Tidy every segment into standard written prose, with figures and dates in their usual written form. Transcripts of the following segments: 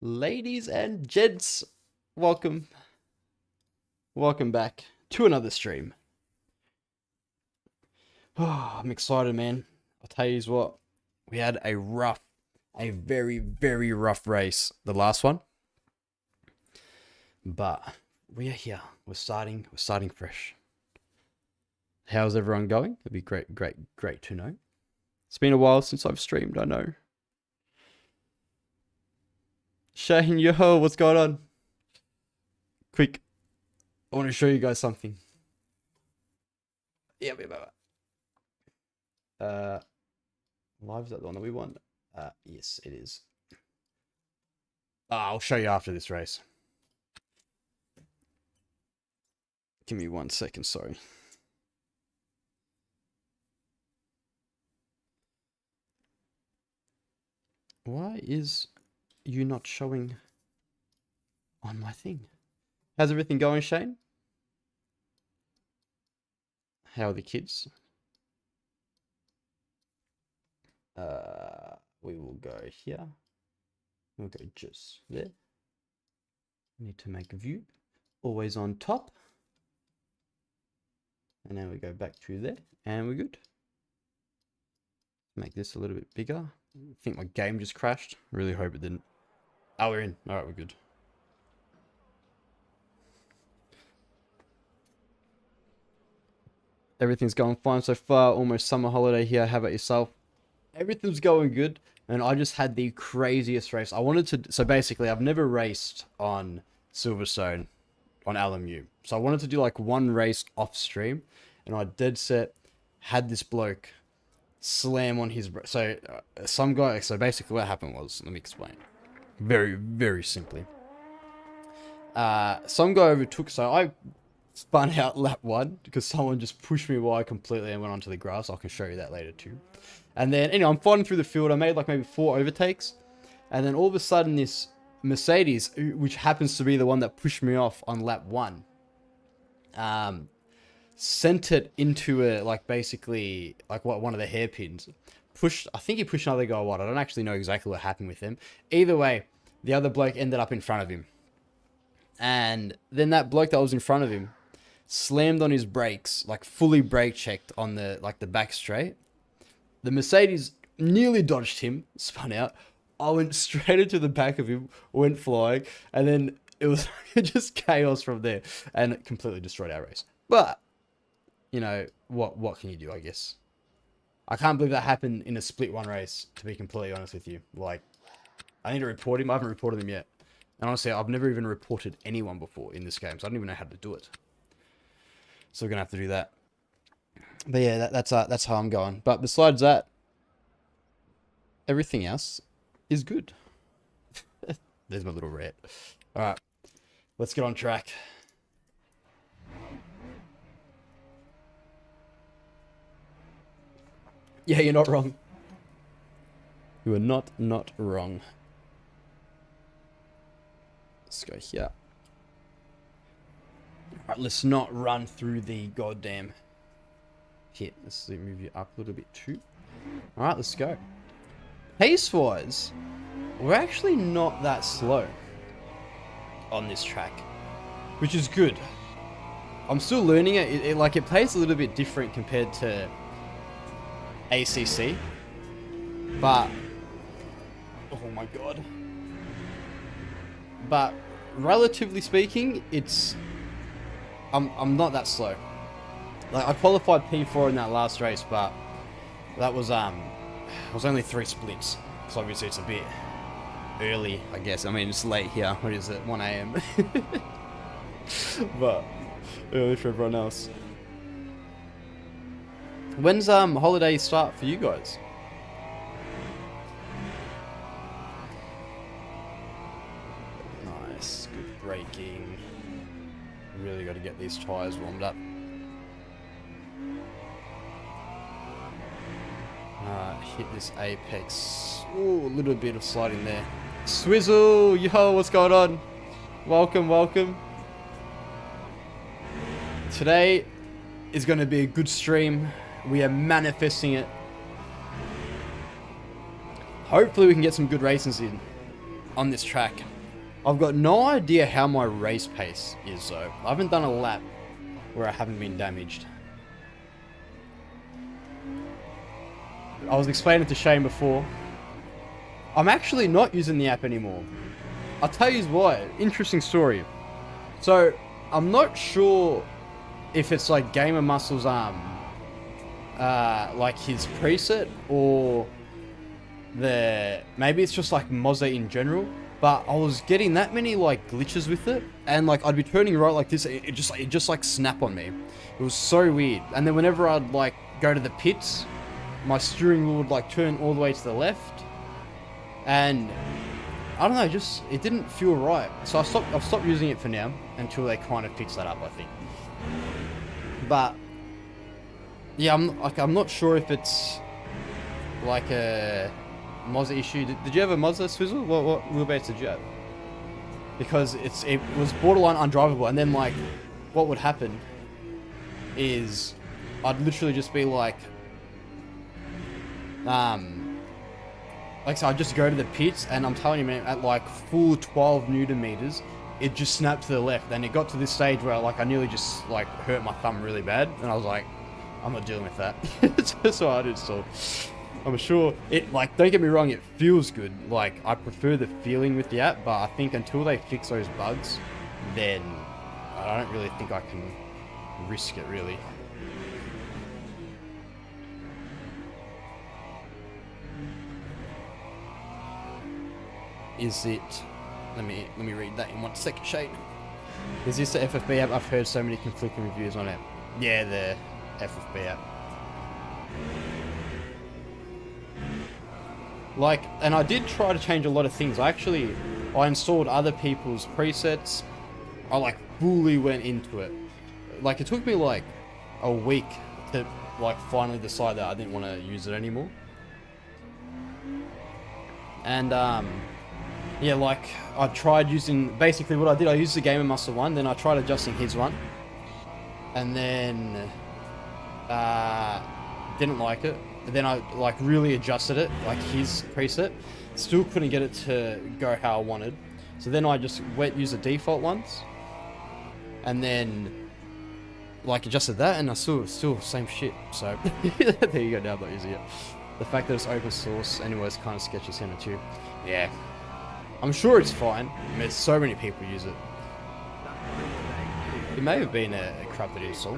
Ladies and gents, welcome back to another stream. Oh, I'm excited, man. I'll tell you what, we had a very, very rough race, the last one. But we are here. We're starting fresh. How's everyone going? It'd be great to know. It's been a while since I've streamed, I know. Shane, yo, what's going on? Quick, I want to show you guys something. Yeah. Live, is that the one that we won? Yes, it is. I'll show you after this race. Give me 1 second, sorry. Why is you not showing on my thing? How's everything going, Shane? How are the kids? We will go here. We'll go just there. Need to make a view. Always on top. And then we go back to there. And we're good. Make this a little bit bigger. I think my game just crashed. Really hope it didn't. Oh, we're in. Alright, we're good. Everything's going fine so far. Almost summer holiday here. How about yourself? Everything's going good. And I just had the craziest race. I wanted to... So basically, I've never raced on Silverstone on LMU. So I wanted to do like one race off stream. And I dead set had this bloke slam on his... So some guy... So basically what happened was... Let me explain. Very, very simply. Some guy overtook... So I spun out lap 1 because someone just pushed me wide completely and went onto the grass. I can show you that later too. And then, anyway, I'm fighting through the field. I made like maybe 4 overtakes. And then all of a sudden this Mercedes, which happens to be the one that pushed me off on lap 1, sent it into a, like, basically, like, one of the hairpins. I think he pushed another guy wide. I don't actually know exactly what happened with him. Either way, the other bloke ended up in front of him. And then that bloke that was in front of him slammed on his brakes, like, fully brake checked on the, like, the back straight. The Mercedes nearly dodged him, spun out. I went straight into the back of him, went flying, and then it was just chaos from there, and it completely destroyed our race. But, you know, what can you do, I guess? I can't believe that happened in a split one race, to be completely honest with you. Like, I need to report him. I haven't reported him yet. And honestly, I've never even reported anyone before in this game, so I don't even know how to do it. So we're going to have to do that. But yeah, that's how I'm going. But besides that, everything else is good. There's my little rant. Alright, let's get on track. Yeah, you're not wrong. You are not wrong. Let's go here. Alright, let's not run through the goddamn hit. Let's move you up a little bit too. Alright, let's go. Pace-wise, we're actually not that slow on this track, which is good. I'm still learning it. It plays a little bit different compared to ACC, but oh my god. But relatively speaking, I'm not that slow. Like, I qualified P4 in that last race, but that was it was only 3 splits, because obviously it's a bit early, I guess. I mean, it's late here. What is it? 1 AM. But early for everyone else. When's holiday start for you guys? Nice, good braking. Really got to get these tires warmed up. Hit this apex. Ooh, a little bit of sliding there. Swizzle, yo, what's going on? Welcome. Today is going to be a good stream. We are manifesting it. Hopefully we can get some good races in on this track. I've got no idea how my race pace is though. I haven't done a lap where I haven't been damaged. I was explaining to Shane before. I'm actually not using the app anymore. I'll tell you why. Interesting story. So, I'm not sure if it's like Gamer Muscle's like his preset, or maybe it's just like Mozzie in general. But I was getting that many like glitches with it, and like I'd be turning right like this, it just like snap on me. It was so weird. And then whenever I'd like go to the pits, my steering wheel would like turn all the way to the left, and I don't know, just it didn't feel right. So I've stopped using it for now until they kind of fix that up, I think. But yeah, I'm not sure if it's like a Mozzie issue. Did you have a Mozzie, Swizzle? What wheelbase did you have? Because it was borderline undrivable, and then like what would happen is I'd literally just be like so I'd just go to the pits, and I'm telling you, man, at like full 12 Newton meters, it just snapped to the left, and it got to this stage where like I nearly just like hurt my thumb really bad, and I was like, I'm not dealing with that. So I did. So I'm sure it, like, don't get me wrong, it feels good. Like, I prefer the feeling with the app, but I think until they fix those bugs, then I don't really think I can risk it, really. Is it... Let me read that in 1 second, Shane. Is this the FFB app? I've heard so many conflicting reviews on it. Yeah, the FFB app. Like, and I did try to change a lot of things. I installed other people's presets. I like fully went into it. Like, it took me like a week to like finally decide that I didn't want to use it anymore. And yeah, like I tried using, basically what I did, I used the Gamer Muscle one, then I tried adjusting his one, and then didn't like it. And then I like really adjusted it, like his preset, still couldn't get it to go how I wanted. So then I just used the default ones, and then like adjusted that, and I still same shit. So there you go. Now I'm not using it. The fact that it's open source anyway is kind of sketchy, Santa too. Yeah, I'm sure it's fine. I mean, there's so many people use it. It may have been a corrupted install.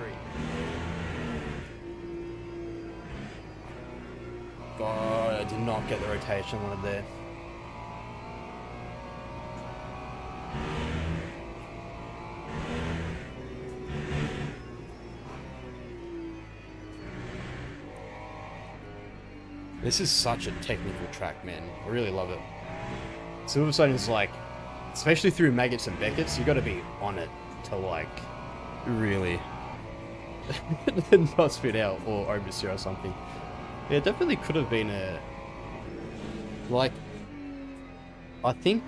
God, I did not get the rotation I wanted there. This is such a technical track, man. I really love it. Silverstone is like, especially through Maggots and Beckett's, you got to be on it to like really not spit out or oversteer or something. Yeah, it definitely could have been a, like, I think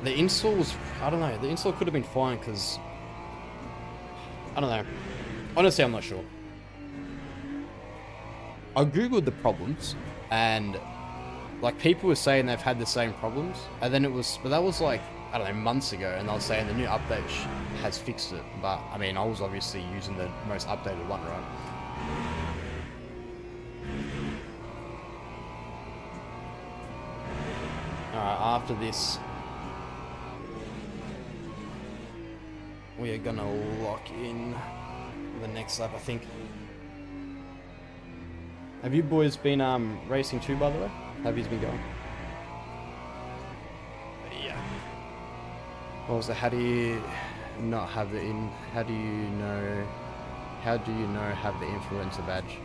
the install was, I don't know, the install could have been fine because, I don't know. Honestly, I'm not sure. I googled the problems, and like people were saying they've had the same problems, and then but that was like, I don't know, months ago, and they were saying the new update has fixed it. But I mean, I was obviously using the most updated one, right? Alright, after this, we are gonna lock in the next lap, I think. Have you boys been racing too, by the way? Have you been going? Yeah. What was it? How do you not have the how do you know have the influencer badge?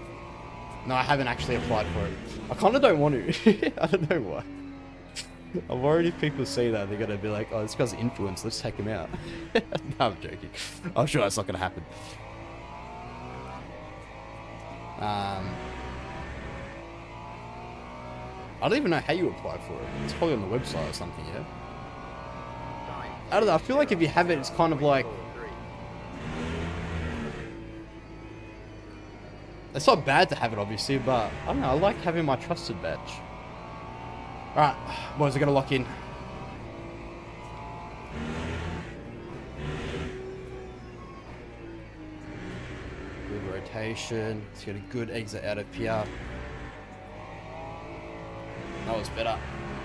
No, I haven't actually applied for it. I kind of don't want to. I don't know why. I'm worried if people see that, they're gonna be like, oh, this guy's influence, let's take him out. No, I'm joking. I'm sure that's not gonna happen. I don't even know how you apply for it. It's probably on the website or something, yeah? I don't know, I feel like if you have it, it's kind of like... It's not bad to have it, obviously, but I don't know, I like having my trusted badge. Alright, boys, are going to lock in. Good rotation. Let's get a good exit out of here. That was better.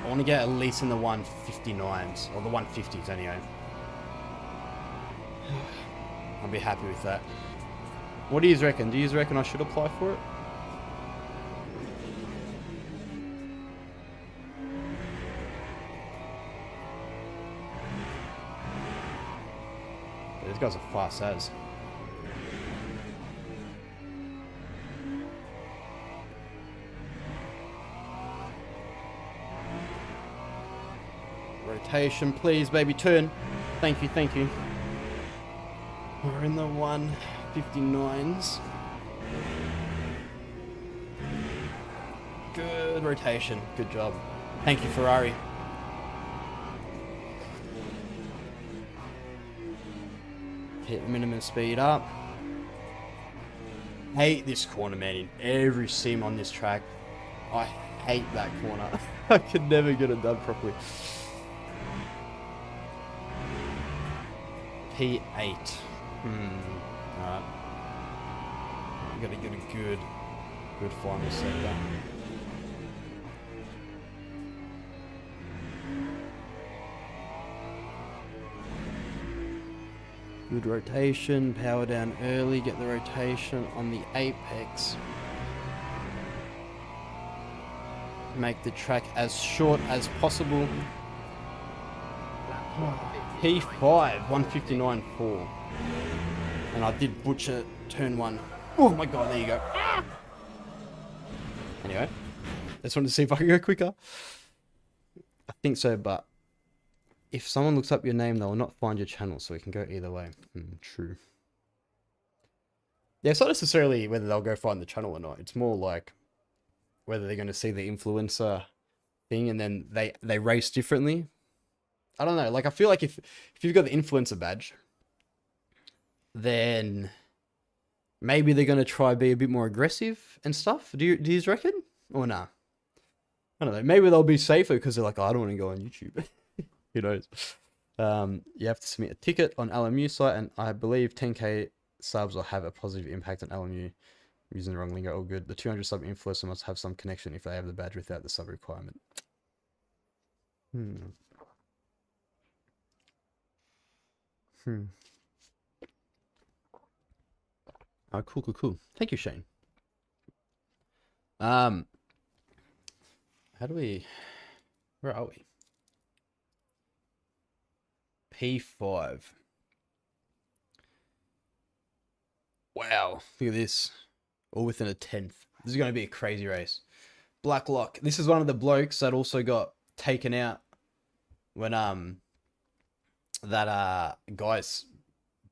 I want to get at least in the 159s, or the 150s anyway. I'll be happy with that. What do you reckon? Do you reckon I should apply for it? These guys are fast as. Rotation, please, baby, turn. Thank you, thank you. We're in the 159s. Good rotation, good job. Thank you, Ferrari. Hit minimum speed up. Hate this corner, man, in every sim on this track. I hate that corner. I could never get it done properly. P8. Alright. We gotta get a good final sector. Good rotation, power down early, get the rotation on the apex. Make the track as short as possible. P5, 159.4. And I did butcher turn one. Oh my god, there you go. Anyway, just wanted to see if I could go quicker. I think so, but if someone looks up your name, they'll not find your channel, so it can go either way. True. Yeah, it's not necessarily whether they'll go find the channel or not. It's more like whether they're going to see the influencer thing and then they race differently. I don't know. Like, I feel like if you've got the influencer badge, then maybe they're going to try be a bit more aggressive and stuff. Do you reckon? Or nah? I don't know. Maybe they'll be safer because they're like, oh, I don't want to go on YouTube. Who knows? You have to submit a ticket on LMU site, and I believe 10k subs will have a positive impact on LMU. Using the wrong lingo, all good. The 200 sub influencer must have some connection if they have the badge without the sub requirement. Oh, cool. Thank you, Shane. How do we... Where are we? P5. Wow, look at this. All within a 10th. This is going to be a crazy race. Blacklock. This is one of the blokes that also got taken out when that guys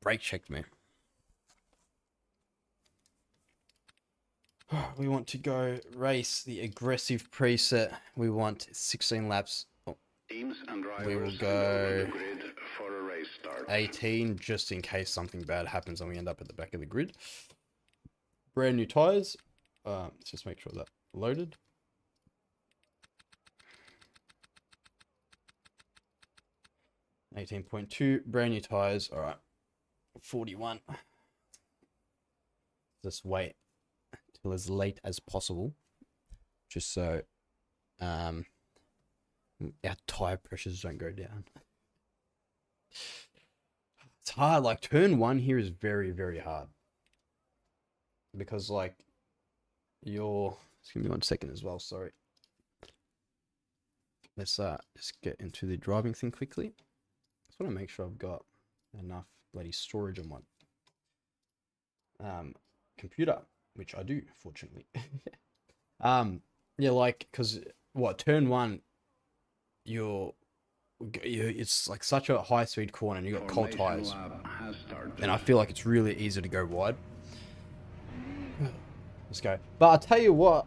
brake checked me. We want to go race the aggressive preset. We want 16 laps. We will go 18 just in case something bad happens and we end up at the back of the grid. Brand new tires. Let's just make sure that loaded. $18.2 brand new tires. All right, 41. Just wait till as late as possible, just so our tire pressures don't go down. It's hard. Like, turn one here is very, very hard because like just give me 1 second as well. Sorry. Let's just get into the driving thing quickly. Just want to make sure I've got enough bloody storage on my computer, which I do, fortunately. Yeah, like, because turn one, it's like such a high speed corner and you got cold tires, and I feel like it's really easy to go wide. Let's go. But I'll tell you what,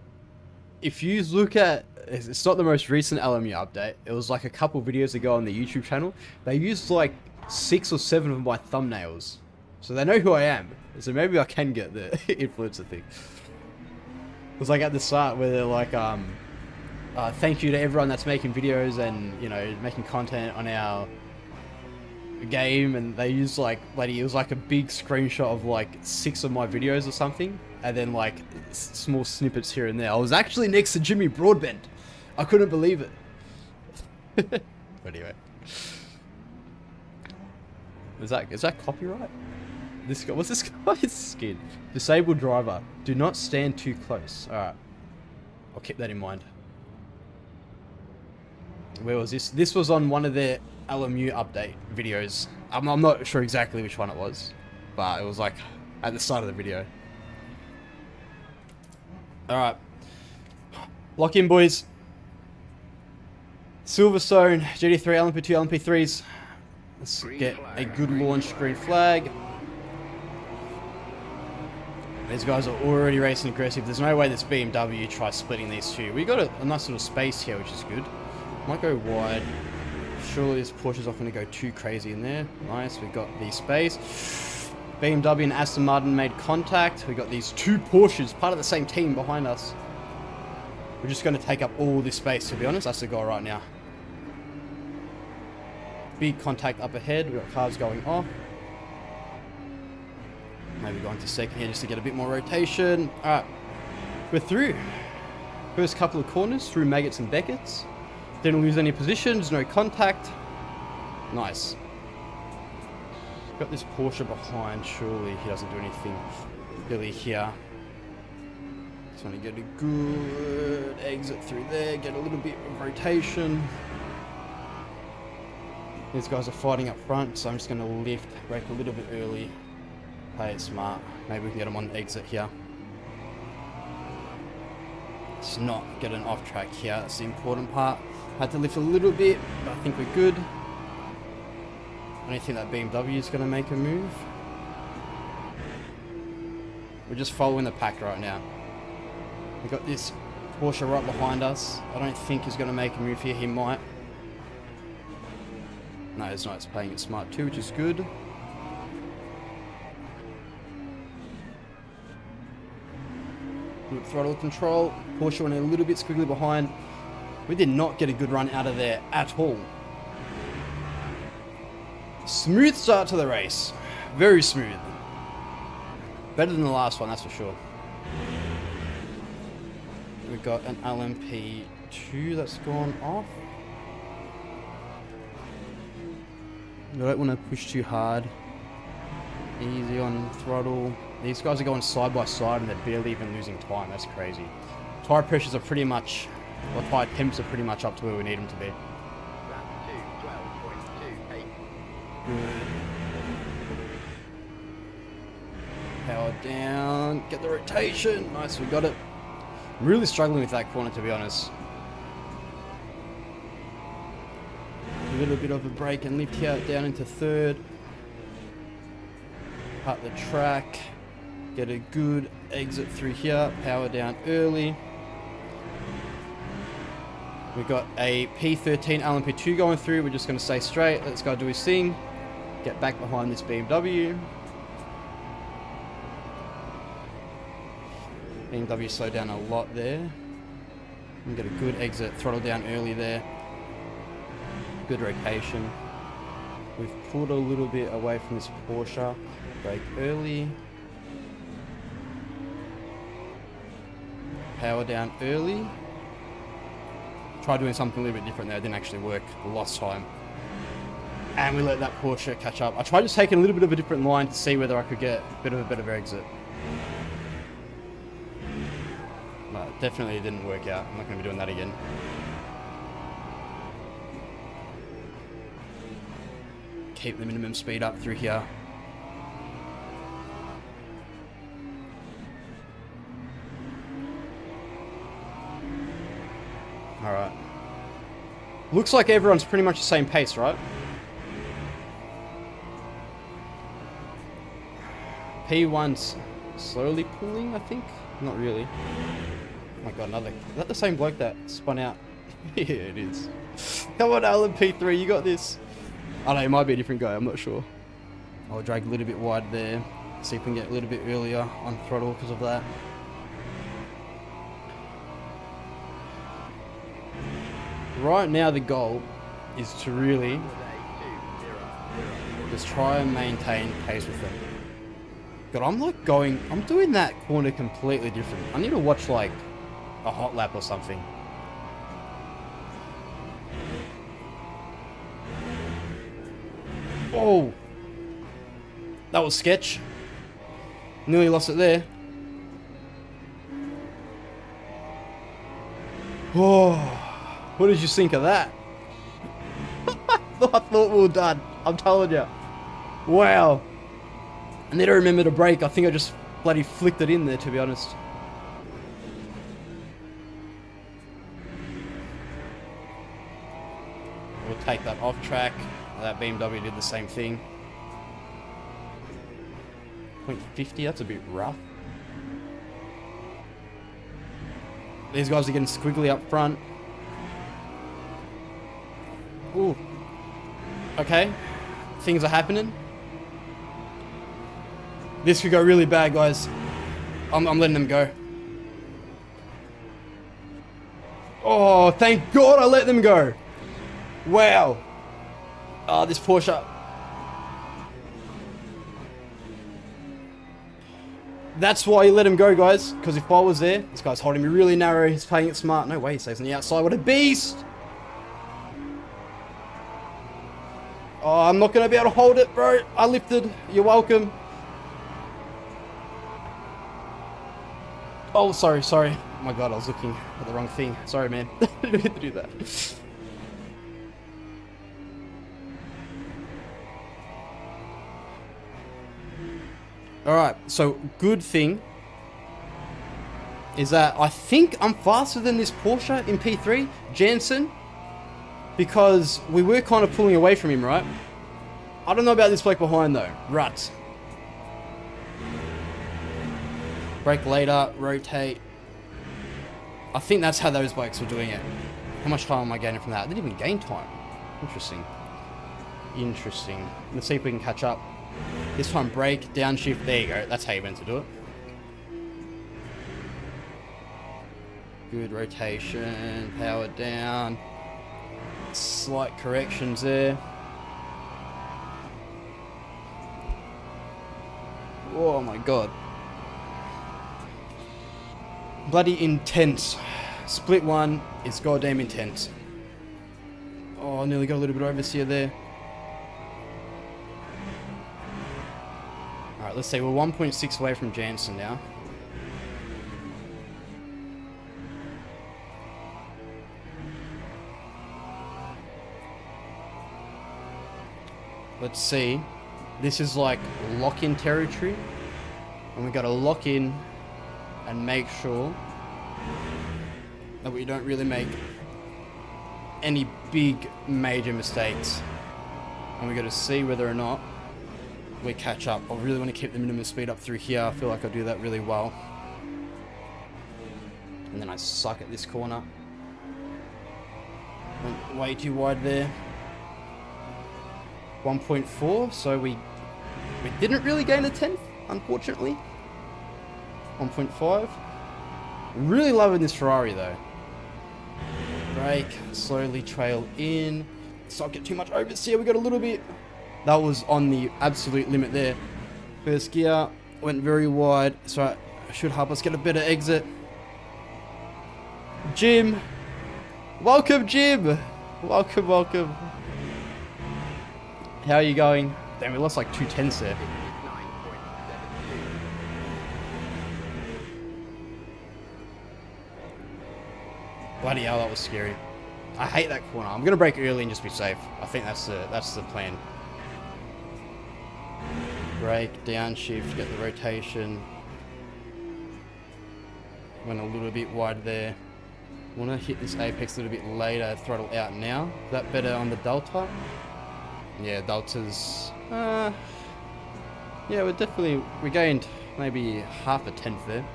if you look at, it's not the most recent LMU update, it was like a couple videos ago on the YouTube channel, they used like 6 or 7 of my thumbnails, so they know who I am, so maybe I can get the influencer thing. It was like at the start where they're like, Thank you to everyone that's making videos and, you know, making content on our game. And they use like, it was like a big screenshot of like 6 of my videos or something. And then like small snippets here and there. I was actually next to Jimmy Broadbent. I couldn't believe it. Anyway. Is that copyright? This guy, what's this guy's skin? Disabled driver. Do not stand too close. Alright. I'll keep that in mind. Where was this? This was on one of their LMU update videos. I'm not sure exactly which one it was, but it was like at the start of the video. Alright. Lock in, boys. Silverstone, GT3, LMP2, LMP3s. Let's get a good launch. Green flag. These guys are already racing aggressive. There's no way this BMW tries splitting these two. We got a nice little space here, which is good. Might go wide. Surely this Porsche's not going to go too crazy in there. Nice, we got the space. BMW and Aston Martin made contact. We got these 2 Porsches, part of the same team behind us. We're just going to take up all this space, to be honest. That's the goal right now. Big contact up ahead. We've got cars going off. Maybe going to second here just to get a bit more rotation. Alright. We're through. First couple of corners through Maggots and Beckett's. Didn't lose any positions. No contact. Nice. Got this Porsche behind. Surely he doesn't do anything really here. Just want to get a good exit through there. Get a little bit of rotation. These guys are fighting up front, so I'm just going to lift, brake a little bit early, play it smart. Maybe we can get them on the exit here. Let's not get an off track here, that's the important part. Had to lift a little bit, but I think we're good. I don't think that BMW is going to make a move. We're just following the pack right now. We've got this Porsche right behind us. I don't think he's going to make a move here, he might. No, it's not. It's playing it smart too, which is good. Good throttle control. Porsche went a little bit squiggly behind. We did not get a good run out of there at all. Smooth start to the race. Very smooth. Better than the last one, that's for sure. We've got an LMP2 that's gone off. You don't want to push too hard. Easy on throttle. These guys are going side by side and they're barely even losing time. That's crazy. Tire pressures are pretty much, or tire temps are pretty much up to where we need them to be. Good. Power down. Get the rotation. Nice, we got it. I'm really struggling with that corner, to be honest. A little bit of a brake and lift here down into third. Cut the track. Get a good exit through here. Power down early. We've got a P13 LMP2 going through. We're just going to stay straight. Let's go do his thing. Get back behind this BMW. BMW slowed down a lot there. And get a good exit. Throttle down early there. Good rotation. We've pulled a little bit away from this Porsche. Brake early. Power down early. Tried doing something a little bit different there. It didn't actually work. Lost time. And we let that Porsche catch up. I tried just taking a little bit of a different line to see whether I could get a bit of a better exit. But definitely didn't work out. I'm not going to be doing that again. Keep the minimum speed up through here. Alright. Looks like everyone's pretty much the same pace, right? P1's slowly pulling, I think. Not really. Oh my god, another... Is that the same bloke that spun out? Yeah, it is. Come on, Alan P3, you got this. I don't know, it might be a different guy, I'm not sure. I'll drag a little bit wide there. See if we can get a little bit earlier on throttle because of that. Right now the goal is to really just try and maintain pace with them. God, I'm doing that corner completely different. I need to watch like a hot lap or something. Oh, that was sketch. Nearly lost it there. Oh, what did you think of that? I thought we were done. I'm telling you. Wow. I need to remember to brake. I think I just bloody flicked it in there, to be honest. We'll take that off track. That BMW did the same thing. 0.50, that's a bit rough. These guys are getting squiggly up front. Ooh. Okay. Things are happening. This could go really bad, guys. I'm letting them go. Oh, thank God I let them go. Wow. Oh, this Porsche. That's why you let him go, guys. Because if I was there, this guy's holding me really narrow. He's playing it smart. No way he stays on the outside. What a beast. Oh, I'm not going to be able to hold it, bro. I lifted. You're welcome. Oh, sorry. Oh my God, I was looking at the wrong thing. Sorry, man. I didn't mean to do that. Alright, so good thing is that I think I'm faster than this Porsche in P3, Jansen, because we were kind of pulling away from him, right? I don't know about this bloke behind though. Rut. Brake later, rotate. I think that's how those bikes were doing it. How much time am I gaining from that? I didn't even gain time. Interesting. Let's see if we can catch up. This time brake, downshift, there you go. That's how you meant to do it. Good rotation, power down. Slight corrections there. Oh my God. Bloody intense. Split one is goddamn intense. Oh, nearly got a little bit of oversteer there. Alright, let's say we're 1.6 away from Jansen now. Let's see. This is like lock-in territory. And we gotta lock in and make sure that we don't really make any big major mistakes. And we gotta see whether or not we catch up. I really want to keep the minimum speed up through here. I feel like I do that really well. And then I suck at this corner. Went way too wide there. 1.4, so we didn't really gain a 10th, unfortunately. 1.5. Really loving this Ferrari though. Brake, slowly trail in. So I'll get too much oversteer. We got a little bit. That was on the absolute limit there. First gear went very wide, so it should help us get a better exit. Jim. Welcome, Jim. Welcome. How are you going? Damn, we lost like 2 tenths there. Bloody hell, that was scary. I hate that corner. I'm gonna brake early and just be safe. I think that's the plan. Brake, downshift, get the rotation. Went a little bit wide there. Want to hit this apex a little bit later, throttle out now. Is that better on the Delta? Yeah, Delta's... yeah, we gained maybe half a tenth there.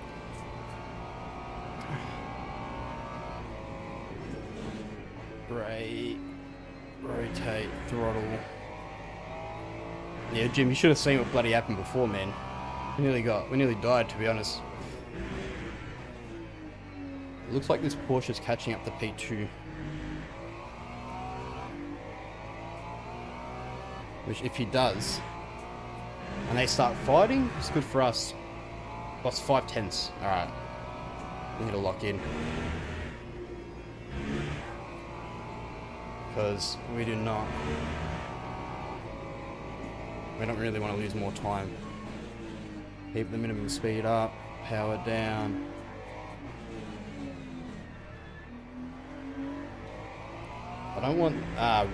Brake, rotate, throttle. Yeah, Jim, you should have seen what bloody happened before, man. We nearly died, to be honest. It looks like this Porsche's catching up to P2. Which if he does, and they start fighting, it's good for us. Lost 5 tenths. Alright. We need to lock in. Because we do not. We don't really want to lose more time. Keep the minimum speed up. Power down. I don't want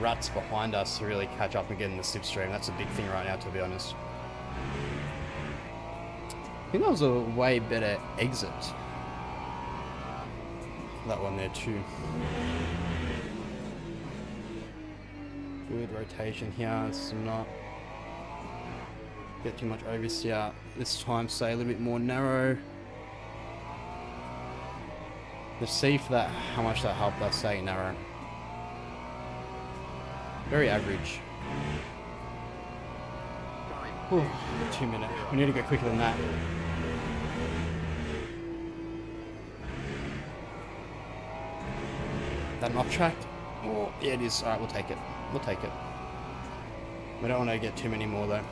ruts behind us to really catch up and get in the slipstream. That's a big thing right now, to be honest. I think that was a way better exit. That one there too. Good rotation here. Let's not get too much oversteer. This time stay a little bit more narrow. Let's see for that how much that helped us stay narrow. Very average. Ooh, 2 minutes. We need to go quicker than that. That an off track? Oh, yeah, it is. Alright, we'll take it. We'll take it. We don't want to get too many more though.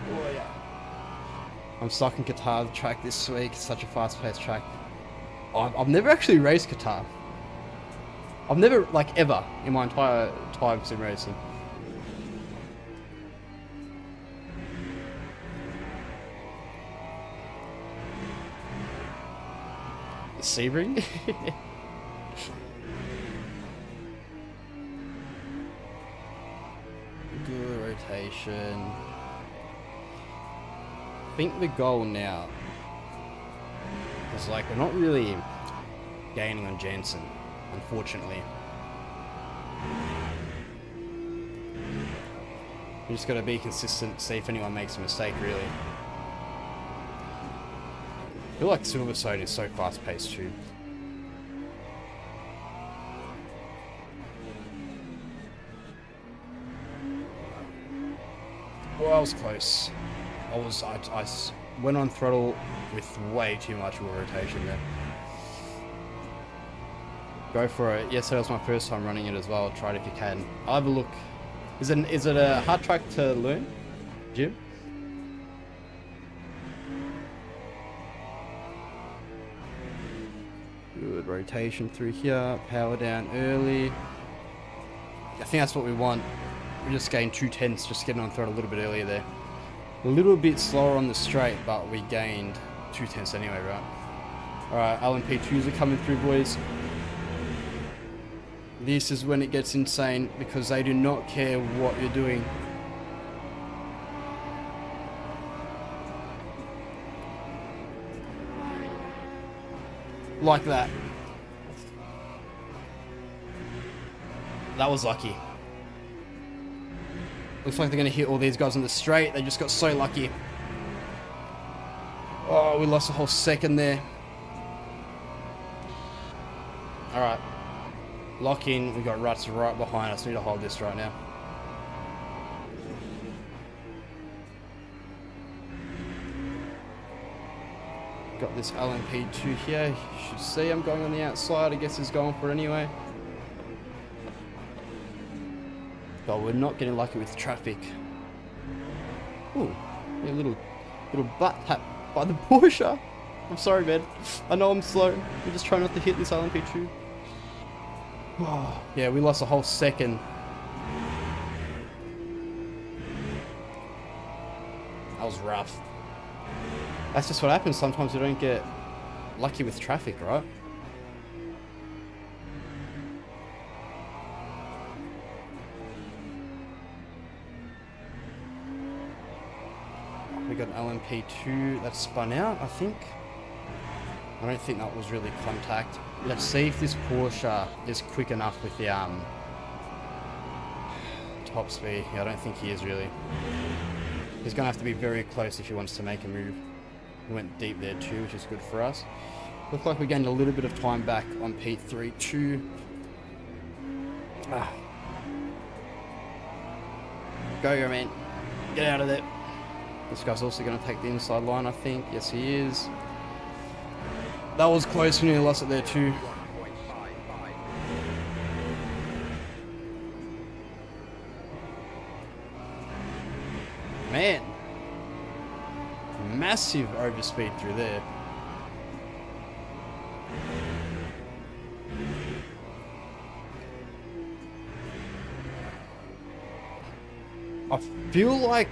Oh, yeah. I'm stuck in Qatar track this week. It's such a fast-paced track. I've never actually raced Qatar. I've never, like, ever in my entire time sim racing. Sebring? Good rotation. I think the goal now is like we're not really gaining on Jansen, unfortunately. We just got to be consistent, see if anyone makes a mistake, really. I feel like Silverstone is so fast-paced too. Well, I was close. I went on throttle with way too much wheel rotation there. Go for it. Yesterday was my first time running it as well. Try it if you can. I'll have a look. Is it a hard track to learn, Jim? Good rotation through here. Power down early. I think that's what we want. We just gained 2 tenths just getting on throttle a little bit earlier there. A little bit slower on the straight, but we gained 2 tenths anyway, right? Alright, LMP2s are coming through, boys. This is when it gets insane because they do not care what you're doing. Like that. That was lucky. Looks like they're going to hit all these guys on the straight. They just got so lucky. Oh, we lost a whole second there. Alright. Lock in. We got ruts right behind us. We need to hold this right now. Got this LMP2 here. You should see I'm going on the outside. I guess he's going for it anyway. But we're not getting lucky with traffic. Ooh, a little butt tap by the Porsche. I'm sorry, man. I know I'm slow. I'm just trying not to hit this LMP2. Oh, yeah, we lost a whole second. That was rough. That's just what happens. Sometimes we don't get lucky with traffic, right? We got an LMP2 that spun out, I think. I don't think that was really contact. Let's see if this Porsche is quick enough with the top speed. Yeah, I don't think he is really. He's going to have to be very close if he wants to make a move. We went deep there too, which is good for us. Looks like we gained a little bit of time back on P3 too. Ah. Go, your man. Get out of there. This guy's also going to take the inside line, I think. Yes, he is. That was close. We nearly lost it there too. Man. Massive overspeed through there. I feel like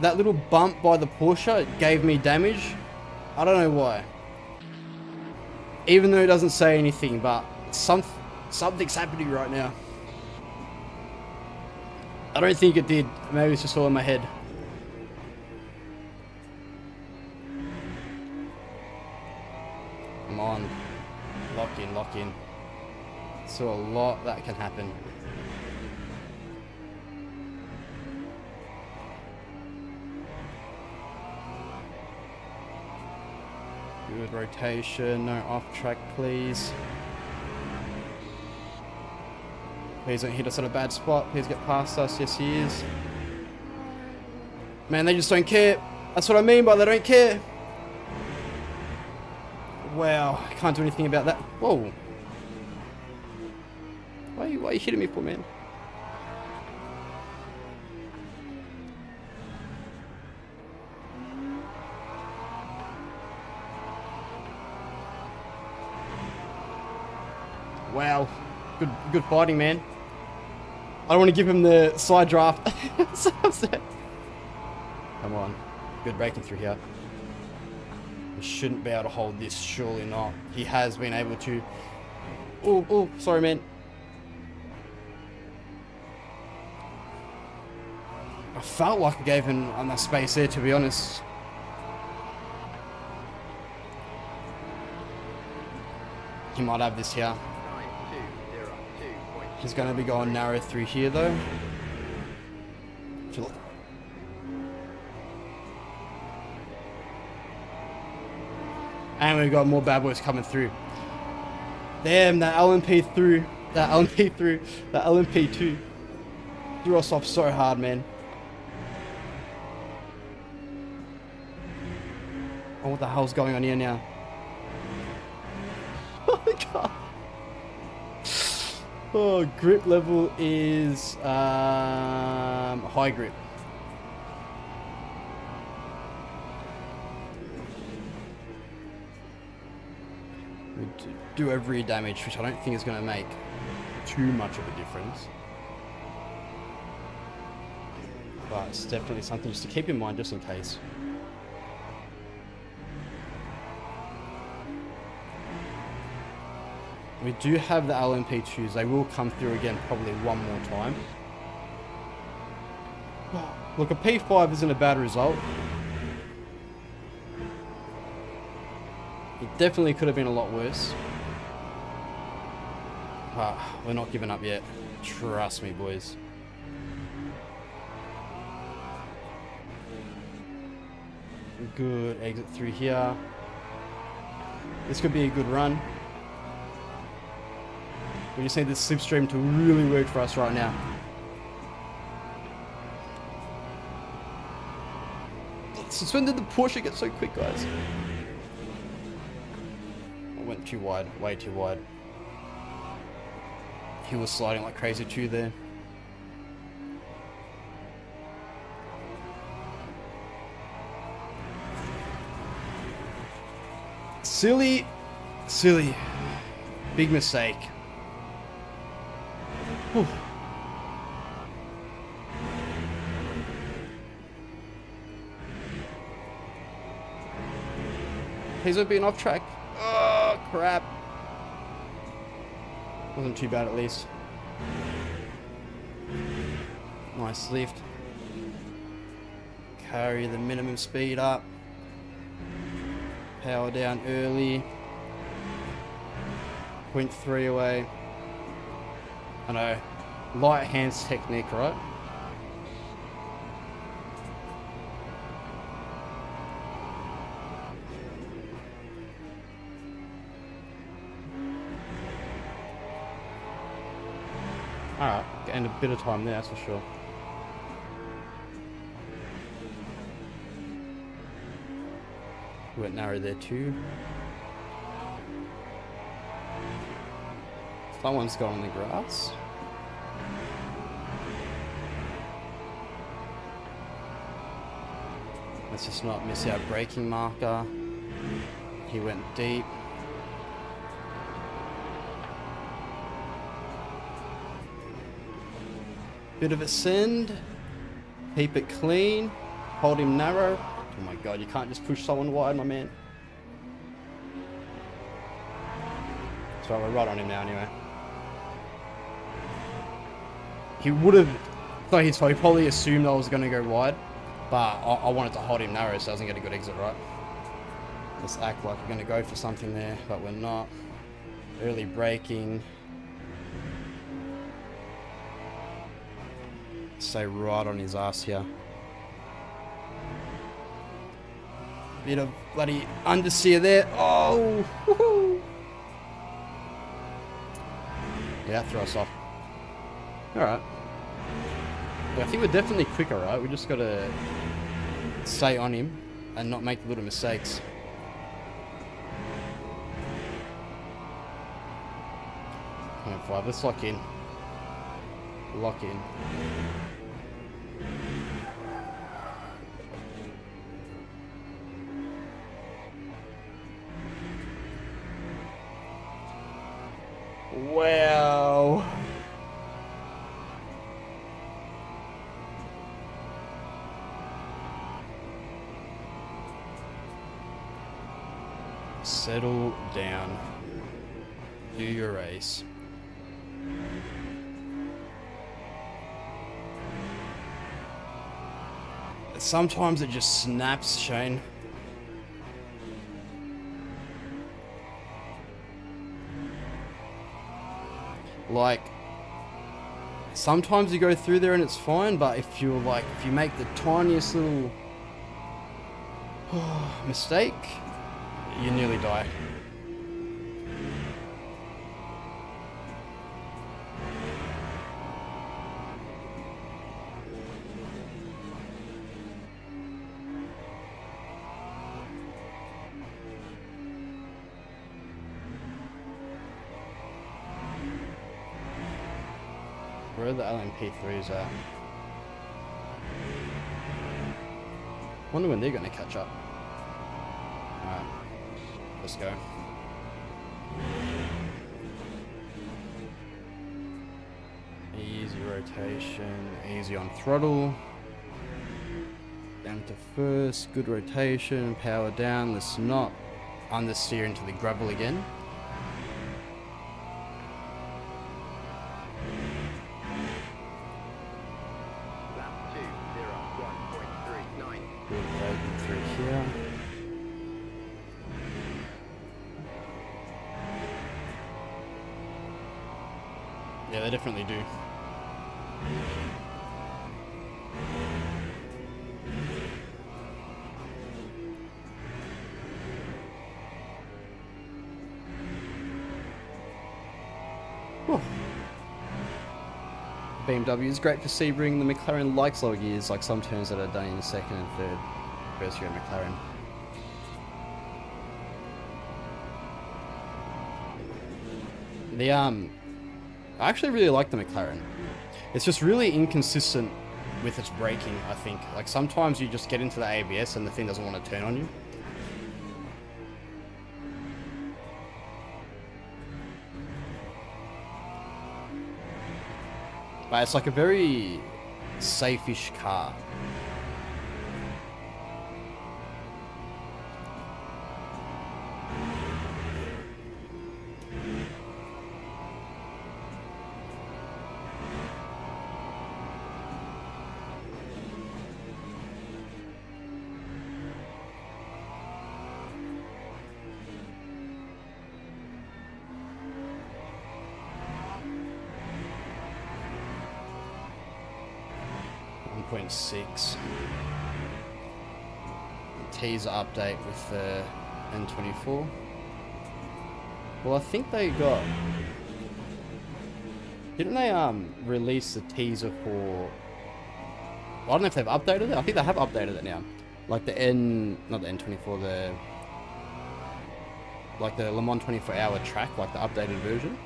that little bump by the Porsche gave me damage. I don't know why. Even though it doesn't say anything, but something's happening right now. I don't think it did. Maybe it's just all in my head. Come on. Lock in, lock in. So a lot that can happen. Good rotation, no off track, please. Please don't hit us at a bad spot. Please get past us. Yes, he is. Man, they just don't care. That's what I mean by they don't care. Wow, I can't do anything about that. Whoa. Why are you hitting me for, man? Wow, good fighting, man. I don't want to give him the side draft. So upset. Come on, good breaking through here. He shouldn't be able to hold this, surely not. He has been able to. Oh, sorry, man. I felt like I gave him enough space there, to be honest. He might have this here. He's going to be going narrow through here, though. And we've got more bad boys coming through. Damn, that LMP through. That LMP through. That LMP2. Threw us off so hard, man. Oh, what the hell's going on here now? Oh my god. Oh, grip level is high grip. We do every damage, which I don't think is going to make too much of a difference. But it's definitely something just to keep in mind, just in case. We do have the LMP2s. They will come through again probably one more time. Look, a P5 isn't a bad result. It definitely could have been a lot worse. But we're not giving up yet. Trust me, boys. Good exit through here. This could be a good run. We just need this slipstream to really work for us right now. Since when did the Porsche get so quick, guys? I went too wide, way too wide. He was sliding like crazy too there. Silly. Big mistake. Whew. Please don't be off track. Oh, crap. Wasn't too bad at least. Nice lift. Carry the minimum speed up. Power down early. 0.3 away. I know. Light hands technique, right? Alright, getting a bit of time there, that's for sure. Went narrow there too. Someone's got on the grass. Let's just not miss our braking marker. He went deep. Bit of a send. Keep it clean. Hold him narrow. Oh my god, you can't just push someone wide, my man. So we're right on him now anyway. He would have... So he probably assumed I was going to go wide. But I wanted to hold him narrow so he doesn't get a good exit, right? Let's act like we're going to go for something there, but we're not. Early braking. Stay right on his ass here. Bit of bloody understeer there. Oh! Woohoo! Yeah, throw us off. Alright. Yeah, I think we're definitely quicker, right? We just gotta stay on him and not make little mistakes. Point 5, let's lock in. Lock in. Wow. Settle down. Do your race. Sometimes it just snaps, Shane. Like, sometimes you go through there and it's fine, but if you make the tiniest little mistake, you nearly die. Where are the LMP3s at? Wonder when they're going to catch up. Alright, let's go. Easy rotation, easy on throttle. Down to first, good rotation, power down. Let's not understeer into the gravel again. Yeah, they definitely do. Whew. BMW is great for Sebring. The McLaren likes low gears, like some turns that are done in second and third. First year McLaren. I actually really like the McLaren. It's just really inconsistent with its braking, I think. Like sometimes you just get into the ABS and the thing doesn't want to turn on you. But it's like a very safe-ish car. .6 teaser update with the N24. Well, I think they got... Didn't they release the teaser for... I don't know if they've updated it. I think they have updated it now. Like the not the N24, the like the Le Mans 24-hour track, like the updated version.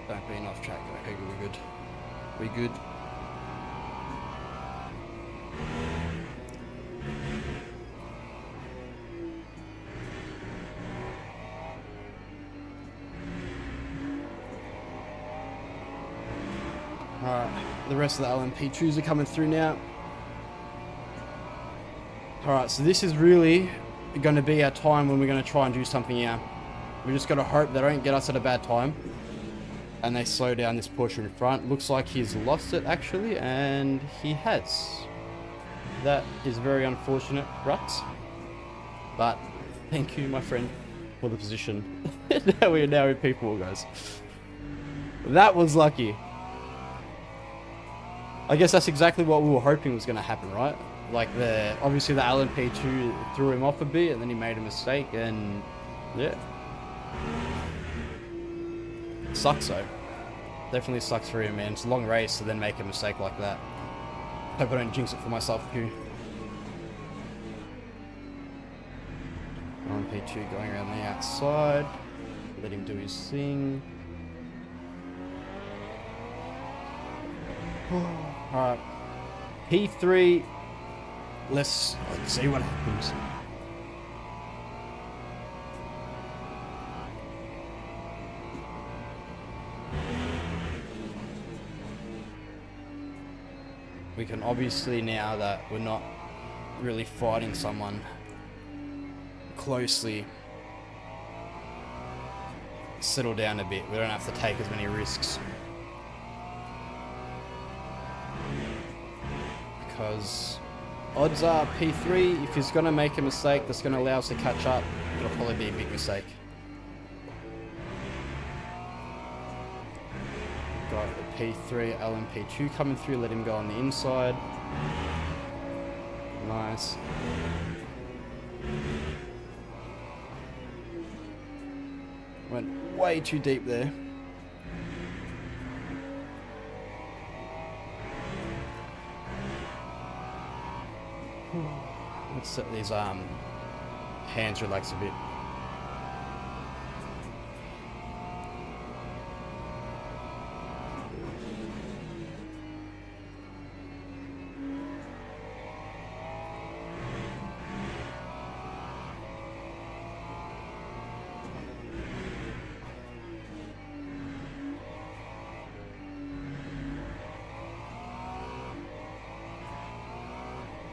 Don't be off track. Okay, we're good. We good. Alright, the rest of the LMP2s are coming through now. Alright, so this is really going to be our time when we're going to try and do something here. We just got to hope they don't get us at a bad time. And they slow down this Porsche in front. Looks like he's lost it actually, and he has. That is very unfortunate, Ruts. But thank you, my friend, for the position. Now we are now in P4, guys. That was lucky. I guess that's exactly what we were hoping was going to happen, right? Like obviously the LMP2 threw him off a bit, and then he made a mistake, and yeah. Sucks though. Definitely sucks for him, man. It's a long race to then make a mistake like that. Hope I don't jinx it for myself too. LMP2 going around the outside. Let him do his thing. Alright. P3. Let's see what happens. We can obviously, now that we're not really fighting someone closely, settle down a bit. We don't have to take as many risks. Because odds are P3, if he's going to make a mistake that's going to allow us to catch up, it'll probably be a big mistake. Got the P3 LMP2 coming through, let him go on the inside. Nice. Went way too deep there. Let's set these hands relax a bit.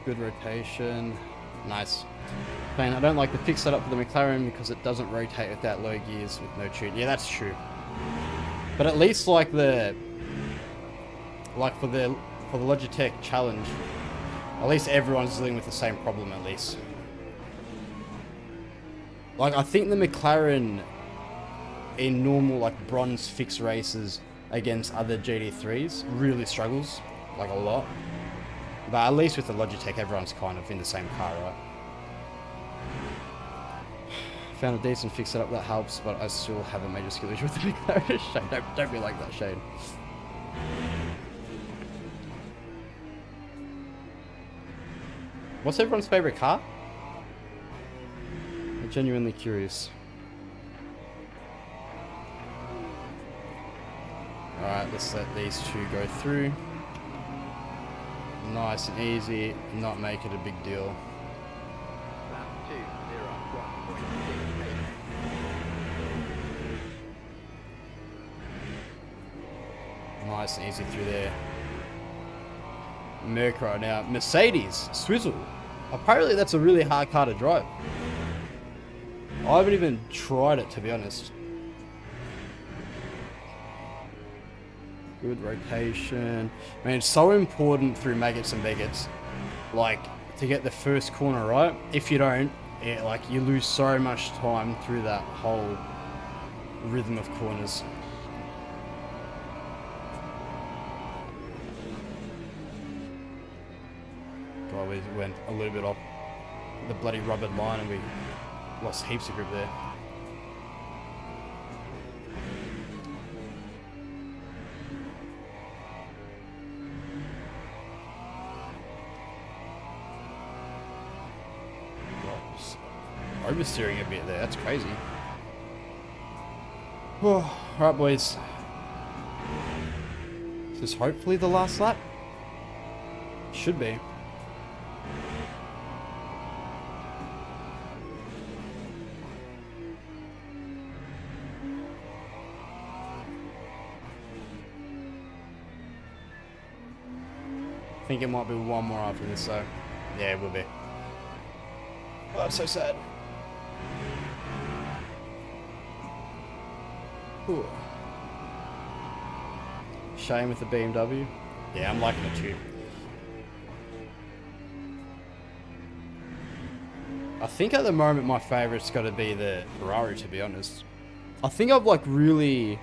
Good rotation. Nice. Man, I don't like the fix setup for the McLaren because it doesn't rotate without low gears with no tune. Yeah, that's true. But at least like for the Logitech challenge, at least everyone's dealing with the same problem at least. Like I think the McLaren in normal like bronze fixed races against other GT3s really struggles like a lot. But at least with the Logitech, everyone's kind of in the same car, right? Found a decent fix setup that helps, but I still have a major skill issue with the McLaren. Shane, don't be like that, Shane. What's everyone's favorite car? I'm genuinely curious. Alright, let's let these two go through. Nice and easy, not make it a big deal. Nice and easy through there. Merc right now. Mercedes, Swizzle. Apparently that's a really hard car to drive. I haven't even tried it, to be honest. Good rotation. Man, it's so important through maggots and beggets, like, to get the first corner right. If you don't, like, you lose so much time through that whole rhythm of corners. God, we went a little bit off the bloody rubber line and we lost heaps of grip there. oversteering a bit there. That's crazy. Oh, alright, boys. Is this hopefully the last lap? Should be. I think it might be one more after this, so yeah, it will be. Oh, that's so sad. Ooh. Shame with the BMW. Yeah, I'm liking it too. I think at the moment my favourite's got to be the Ferrari, to be honest. I think I've like really...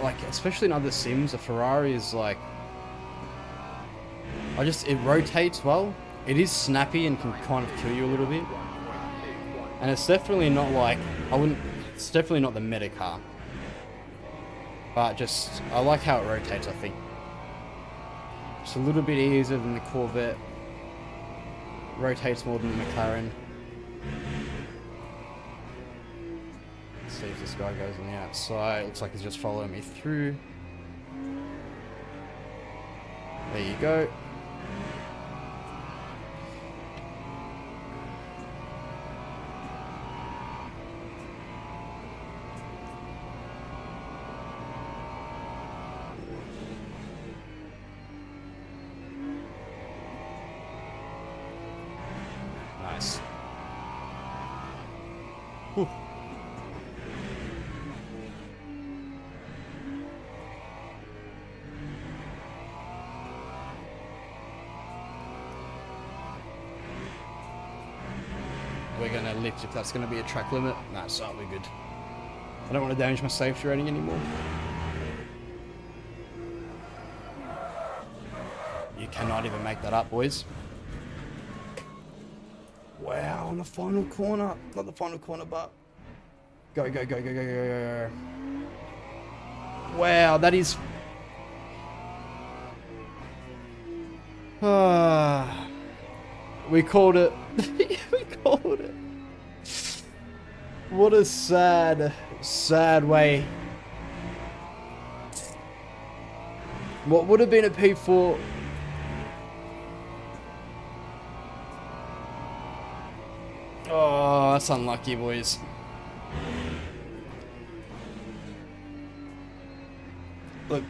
like, especially in other sims, a Ferrari is like... it rotates well. It is snappy and can kind of kill you a little bit. And it's definitely not like... it's definitely not the meta car. But just, I like how it rotates, I think. It's a little bit easier than the Corvette. Rotates more than the McLaren. Let's see if this guy goes on the outside. Looks like he's just following me through. There you go. Nice. Whew. We're going to lift if that's going to be a track limit. Nah, so we're good. I don't want to damage my safety rating anymore. You cannot even make that up, boys. Wow, on the final corner. Not the final corner, but... Go, go, go, go, go, go, go. Wow, that is... we called it. We called it. What a sad, sad way. What would have been a P4... Oh, that's unlucky, boys. Look,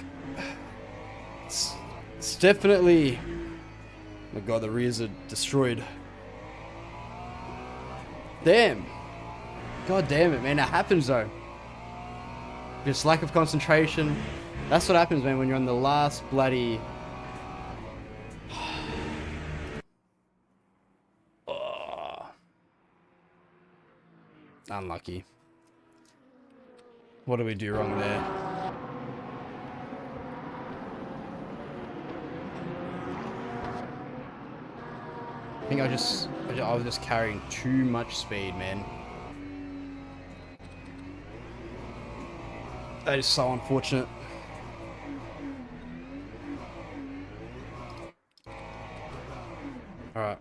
it's definitely... Oh my god, the rears are destroyed. Damn. God damn it, man. That happens, though. Just lack of concentration. That's what happens, man, when you're on the last bloody... Unlucky. What do we do wrong there? I think I was just carrying too much speed, man. That is so unfortunate. Alright.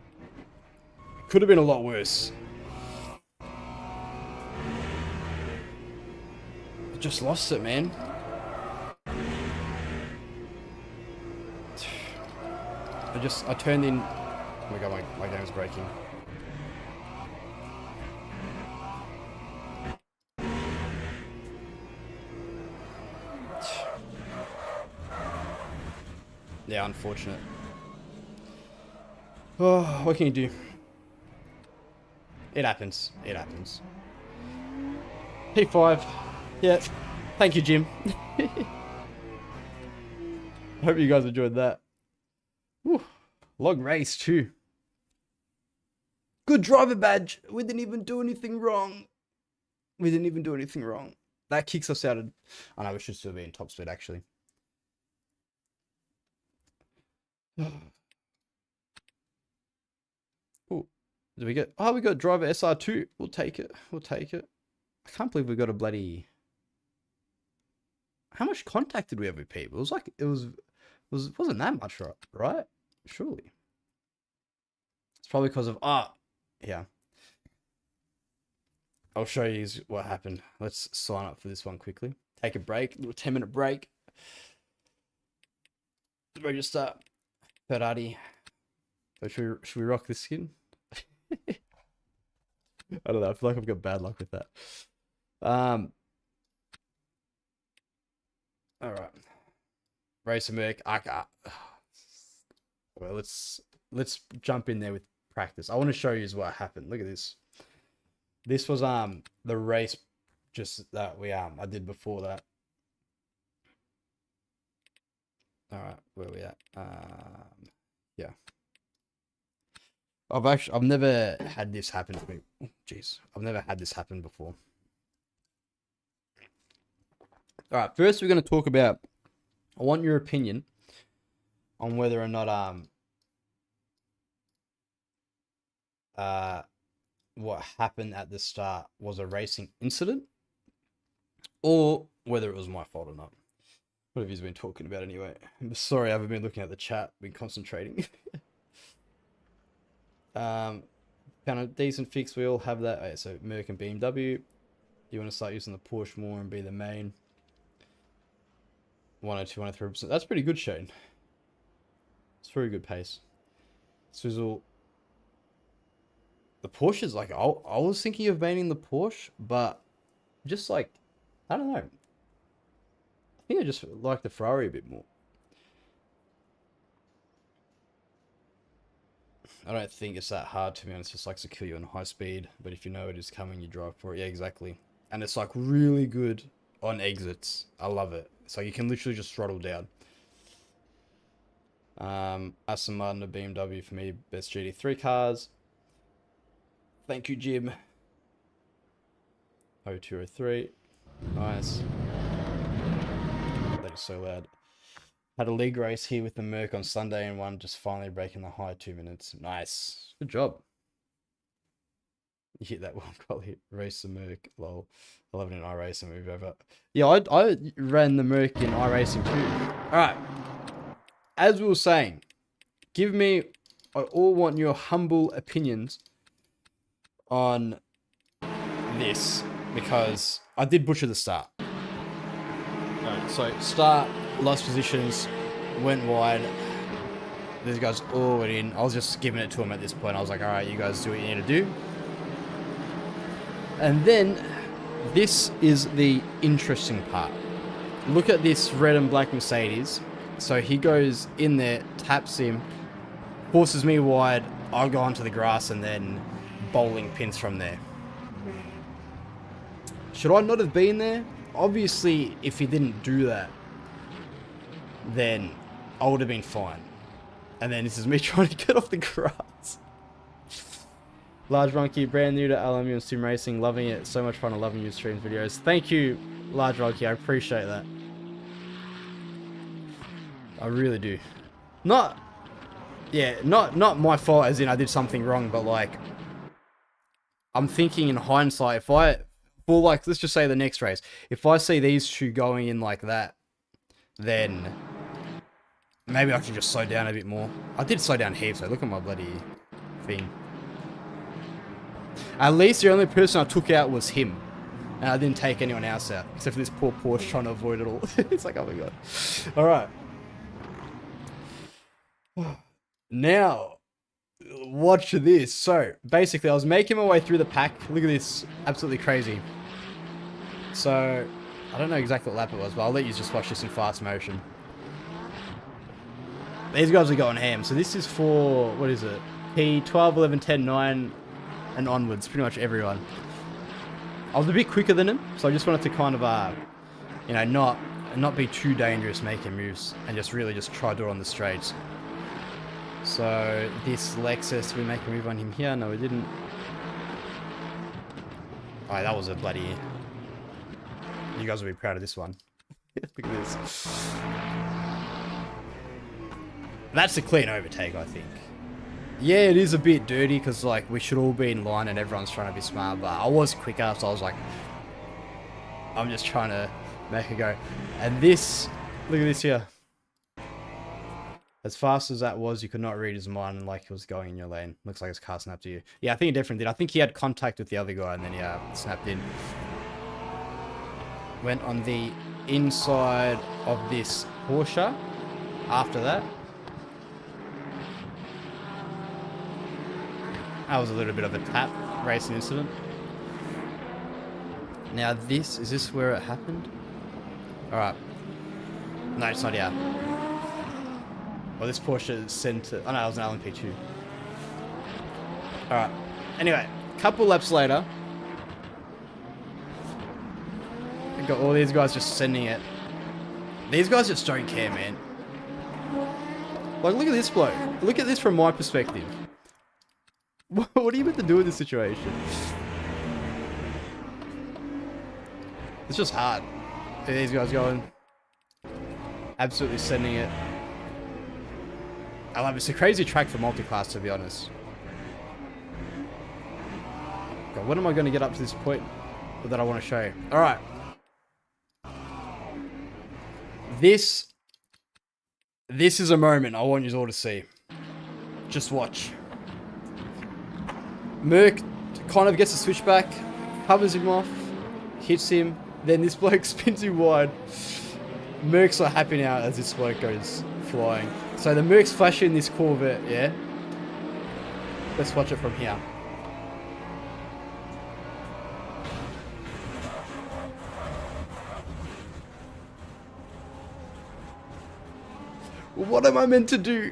Could have been a lot worse. Just lost it, man. I turned in... Oh my god, my game's breaking. Yeah, unfortunate. Oh, what can you do? It happens. It happens. P5. Yeah. Thank you, Jim. Hope you guys enjoyed that. Whew. Long race too. Good driver badge. We didn't even do anything wrong. We didn't even do anything wrong. That kicks us out of... Oh no, we should still be in top speed actually. Ooh. Did we get... Oh, we got driver SR2. We'll take it. We'll take it. I can't believe we got a bloody... How much contact did we have with people? It was like... It wasn't that much, right? Surely. It's probably because of yeah. I'll show you what happened. Let's sign up for this one quickly. Take a break, little 10-minute break. Register. Ferrari. So should we rock this skin? I don't know. I feel like I've got bad luck with that. All right. Racer Merc. Well, let's jump in there with practice. I want to show you what happened. Look at this. This was the race just that I did before that. All right, where are we at? Yeah. I've never had this happen to me. Jeez, I've never had this happen before. All right, first we're going to talk about, I want your opinion on whether or not what happened at the start was a racing incident or whether it was my fault or not. What have you been talking about anyway? I'm sorry, I haven't been looking at the chat, been concentrating. Found a decent fix, we all have that. Okay, so Merc and BMW. You want to start using the Porsche more and be the main. 102, 103%. That's pretty good, Shane. It's very good pace. Swizzle. The Porsche is like, I was thinking of banning the Porsche, but just like, I don't know. I think I just like the Ferrari a bit more. I don't think it's that hard, to be honest. Just likes to kill you on high speed, but if you know it is coming, you drive for it. Yeah, exactly. And it's like really good on exits. I love it. So you can literally just throttle down. Aston Martin or BMW for me, best GT3 cars. Thank you, Jim. 0203. Nice. That is so loud. Had a league race here with the Merc on Sunday and one just finally breaking the high 2 minutes. Nice. Good job. You hit that one quality. Race the Merc. Lol. 11 in iRacing, move over. Yeah, I ran the Merc in iRacing too. Alright. As we were saying, I all want your humble opinions on this, because I did butcher the start. Alright, so start, lost positions, went wide. These guys all went in. I was just giving it to them at this point. I was like, alright, you guys do what you need to do. And then, this is the interesting part. Look at this red and black Mercedes. So he goes in there, taps him, forces me wide, I'll go onto the grass and then bowling pins from there. Should I not have been there? Obviously, if he didn't do that, then I would have been fine. And then this is me trying to get off the grass. Large Monkey, brand new to LMU and sim racing, loving it. So much fun, loving your streams videos. Thank you, Large Monkey, I appreciate that. I really do. Not my fault as in I did something wrong, but like, I'm thinking in hindsight, let's just say the next race, if I see these two going in like that, then maybe I should just slow down a bit more. I did slow down heaps, so look at my bloody thing. At least the only person I took out was him. And I didn't take anyone else out, except for this poor Porsche trying to avoid it all. It's like, oh my god. Alright. Now, watch this. So, basically, I was making my way through the pack. Look at this. Absolutely crazy. So, I don't know exactly what lap it was, but I'll let you just watch this in fast motion. These guys are going ham. So this is for, what is it? P12, 11, 10, 9, and onwards. Pretty much everyone. I was a bit quicker than him, so I just wanted to kind of, you know, not be too dangerous making moves, and just really just try to do it on the straights. So this Lexus, we make a move on him here. No, we didn't. Alright, that was a bloody... You guys will be proud of this one. Look at this. That's a clean overtake, I think. Yeah, it is a bit dirty because like we should all be in line and everyone's trying to be smart, but I was quicker, so I was like, I'm just trying to make it go. And this, look at this here. As fast as that was, you could not read his mind and like he was going in your lane. Looks like his car snapped to you. Yeah, I think he definitely did. I think he had contact with the other guy and then he snapped in. Went on the inside of this Porsche after that. That was a little bit of a tap racing incident. Now is this where it happened? Alright. No, it's not here. Well, this Porsche is sent to... Oh no, it was an LMP2. Alright. Anyway, a couple laps later. We've got all these guys just sending it. These guys just don't care, man. Like, look at this bloke. Look at this from my perspective. What are you meant to do in this situation? It's just hard. These guys going. Absolutely sending it. I love it. It's a crazy track for multi-class, to be honest. God, when am I going to get up to this point that I want to show you? Alright. This is a moment I want you all to see. Just watch. Merc kind of gets a switchback, covers him off, hits him, then this bloke spins him wide. Merc's so happy now as this bloke goes flying. So the Merc's flashing this Corvette, yeah? Let's watch it from here. What am I meant to do?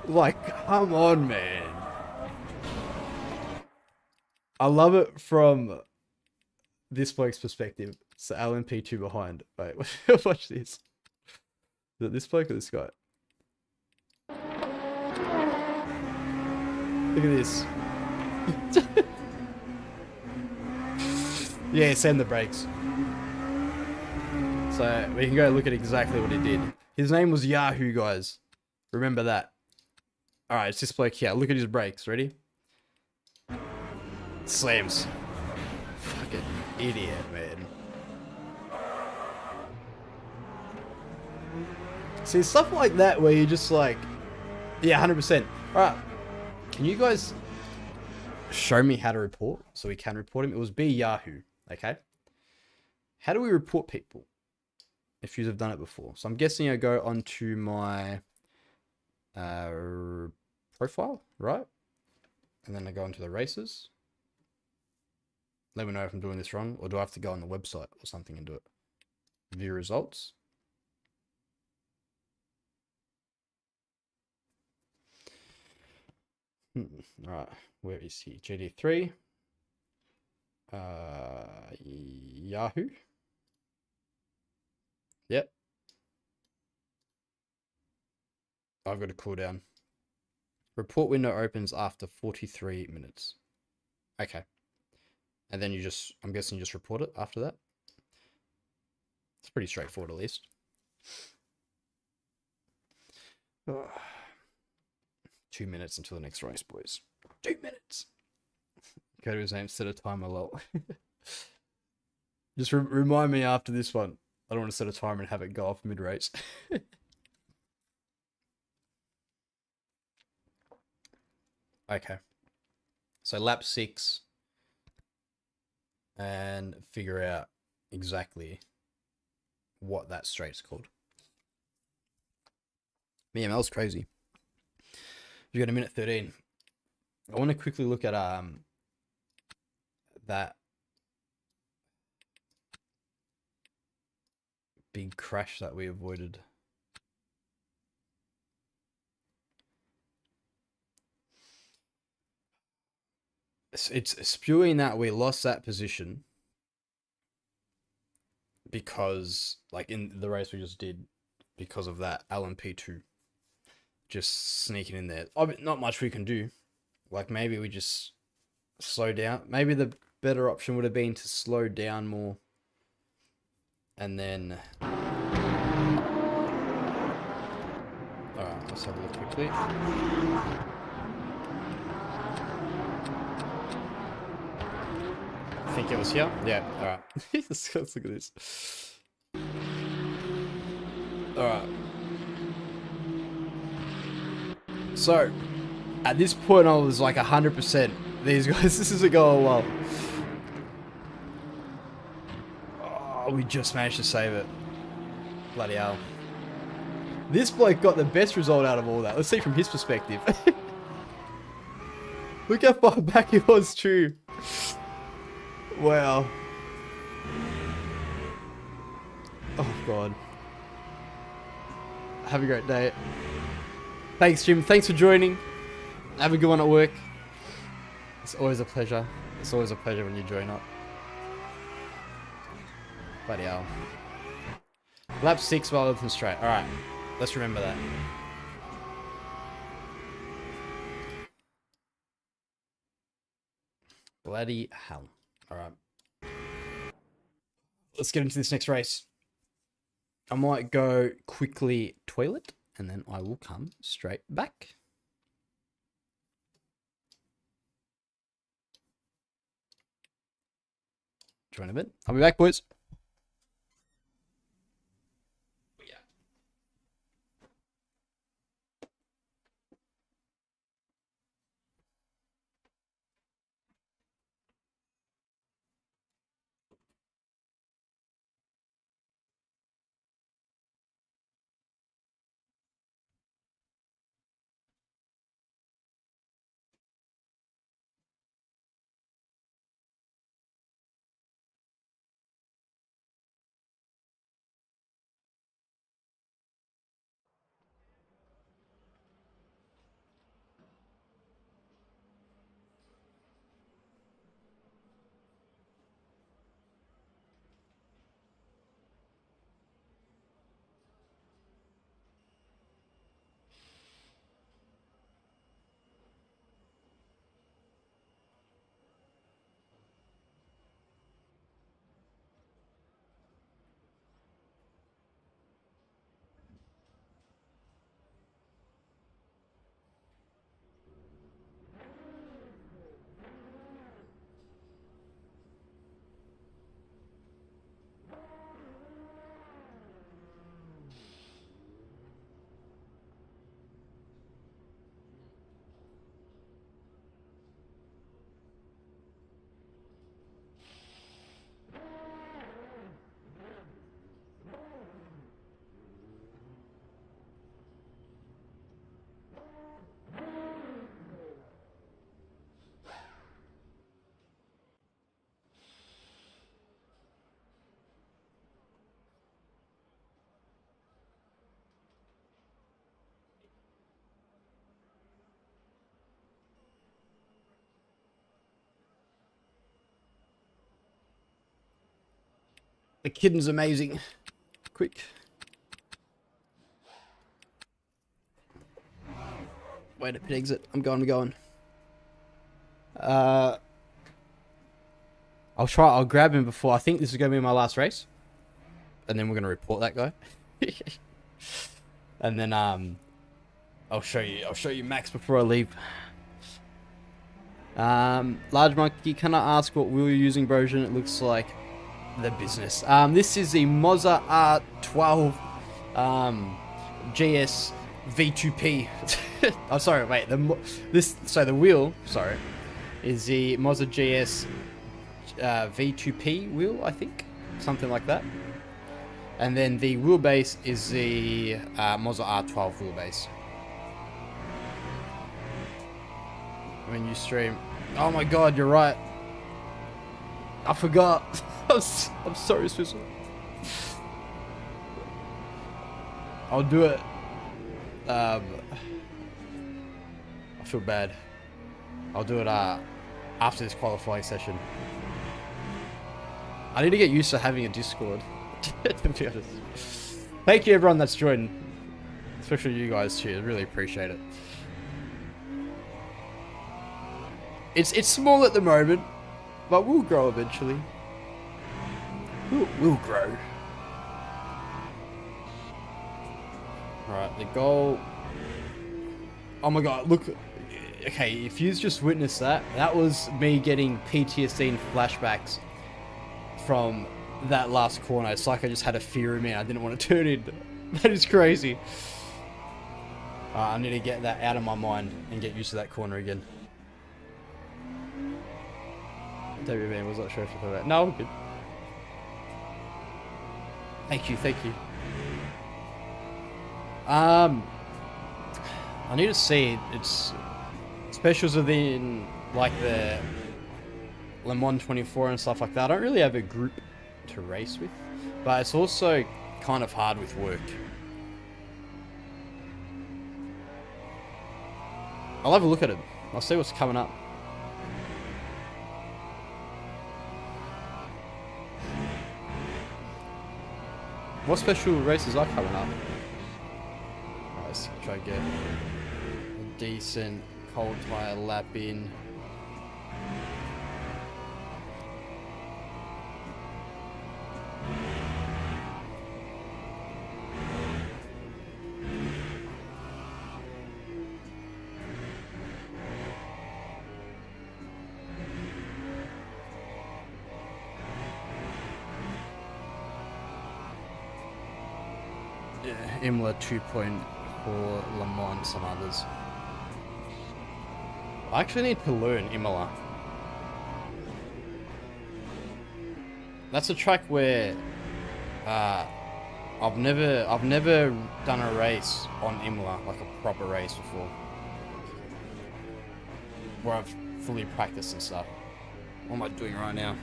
Like, come on, man. I love it from this bloke's perspective. It's the LMP2 behind. Wait, watch this. Is it this bloke or this guy? Look at this. Yeah, send the brakes. So we can go look at exactly what he did. His name was Yahoo, guys. Remember that. Alright, it's this bloke here. Look at his brakes. Ready? Slams. Fucking idiot, man. See, stuff like that where you just like... Yeah, 100%. Alright. Can you guys show me how to report so we can report him? It was B Yahoo. Okay? How do we report people? If you have done it before. So I'm guessing I go onto my profile, right? And then I go into the races. Let me know if I'm doing this wrong, or do I have to go on the website or something and do it? View results. Alright, where is he? GD3. Yahoo. Yep. I've got a cooldown. Report window opens after 43 minutes. Okay. And then you just, I'm guessing you just report it after that. It's pretty straightforward at least. Oh. 2 minutes until the next race, boys. 2 minutes. Go to his name, set a timer, lol. Just remind me after this one. I don't want to set a timer and have it go off mid-race. Okay. So lap 6. And figure out exactly what that straight's called. Man, that was crazy. You got a minute 13. I want to quickly look at that big crash that we avoided. It's spewing that we lost that position because, like in the race we just did, because of that LMP2 just sneaking in there. Not much we can do. Like maybe we just slow down. Maybe the better option would have been to slow down more. And then... Alright, let's have a look quickly. I think it was here. Yeah, alright. Let's look at this. Alright. So, at this point I was like 100%. These guys, this isn't going well. Oh, we just managed to save it. Bloody hell. This bloke got the best result out of all that. Let's see from his perspective. Look how far back he was too. Wow. Oh god. Have a great day. Thanks, Jim. Thanks for joining. Have a good one at work. It's always a pleasure. It's always a pleasure when you join up. Bloody hell. Lap 6 while looking straight. Alright. Let's remember that. Bloody hell. Alright. Let's get into this next race. I might go quickly toilet, and then I will come straight back. Join a bit. I'll be back, boys. The kitten's amazing. Quick. Wait a pit exit. I'm going. I'll grab him before. I think this is going to be my last race. And then we're going to report that guy. And then, I'll show you Max before I leave. Large monkey, can I ask what wheel you're using, Brosion? It looks like the business. This is the Moza R12 GS V2P. Oh, sorry, wait. The wheel, sorry, is the Moza GS V2P wheel, I think, something like that. And then the wheelbase is the Moza R12 wheelbase. When you stream, oh my god, you're right. I forgot. I'm sorry, Swizzle. I'll do it. I feel bad. I'll do it after this qualifying session. I need to get used to having a Discord. To be honest. Thank you everyone that's joined. Especially you guys too. I really appreciate it. It's small at the moment, but we'll grow eventually. We'll grow. Alright, the goal. Oh my god, look. Okay, if you just witnessed that, that was me getting PTSD and flashbacks from that last corner. It's like I just had a fear in me. I didn't want to turn in. That is crazy. I need to get that out of my mind and get used to that corner again. WB was not sure if you thought that. No, I'm good. Thank you, thank you. I need to see it's specials within like the Le Mans 24 and stuff like that. I don't really have a group to race with, but it's also kind of hard with work. I'll have a look at it. I'll see what's coming up. What special races are coming up? Right, let's try to get a decent cold tire lap in. Yeah, Imola 2.4, Le Mans, some others. I actually need to learn Imola. That's a track where I've never done a race on Imola, like a proper race before, where I've fully practiced and stuff. What am I doing right now?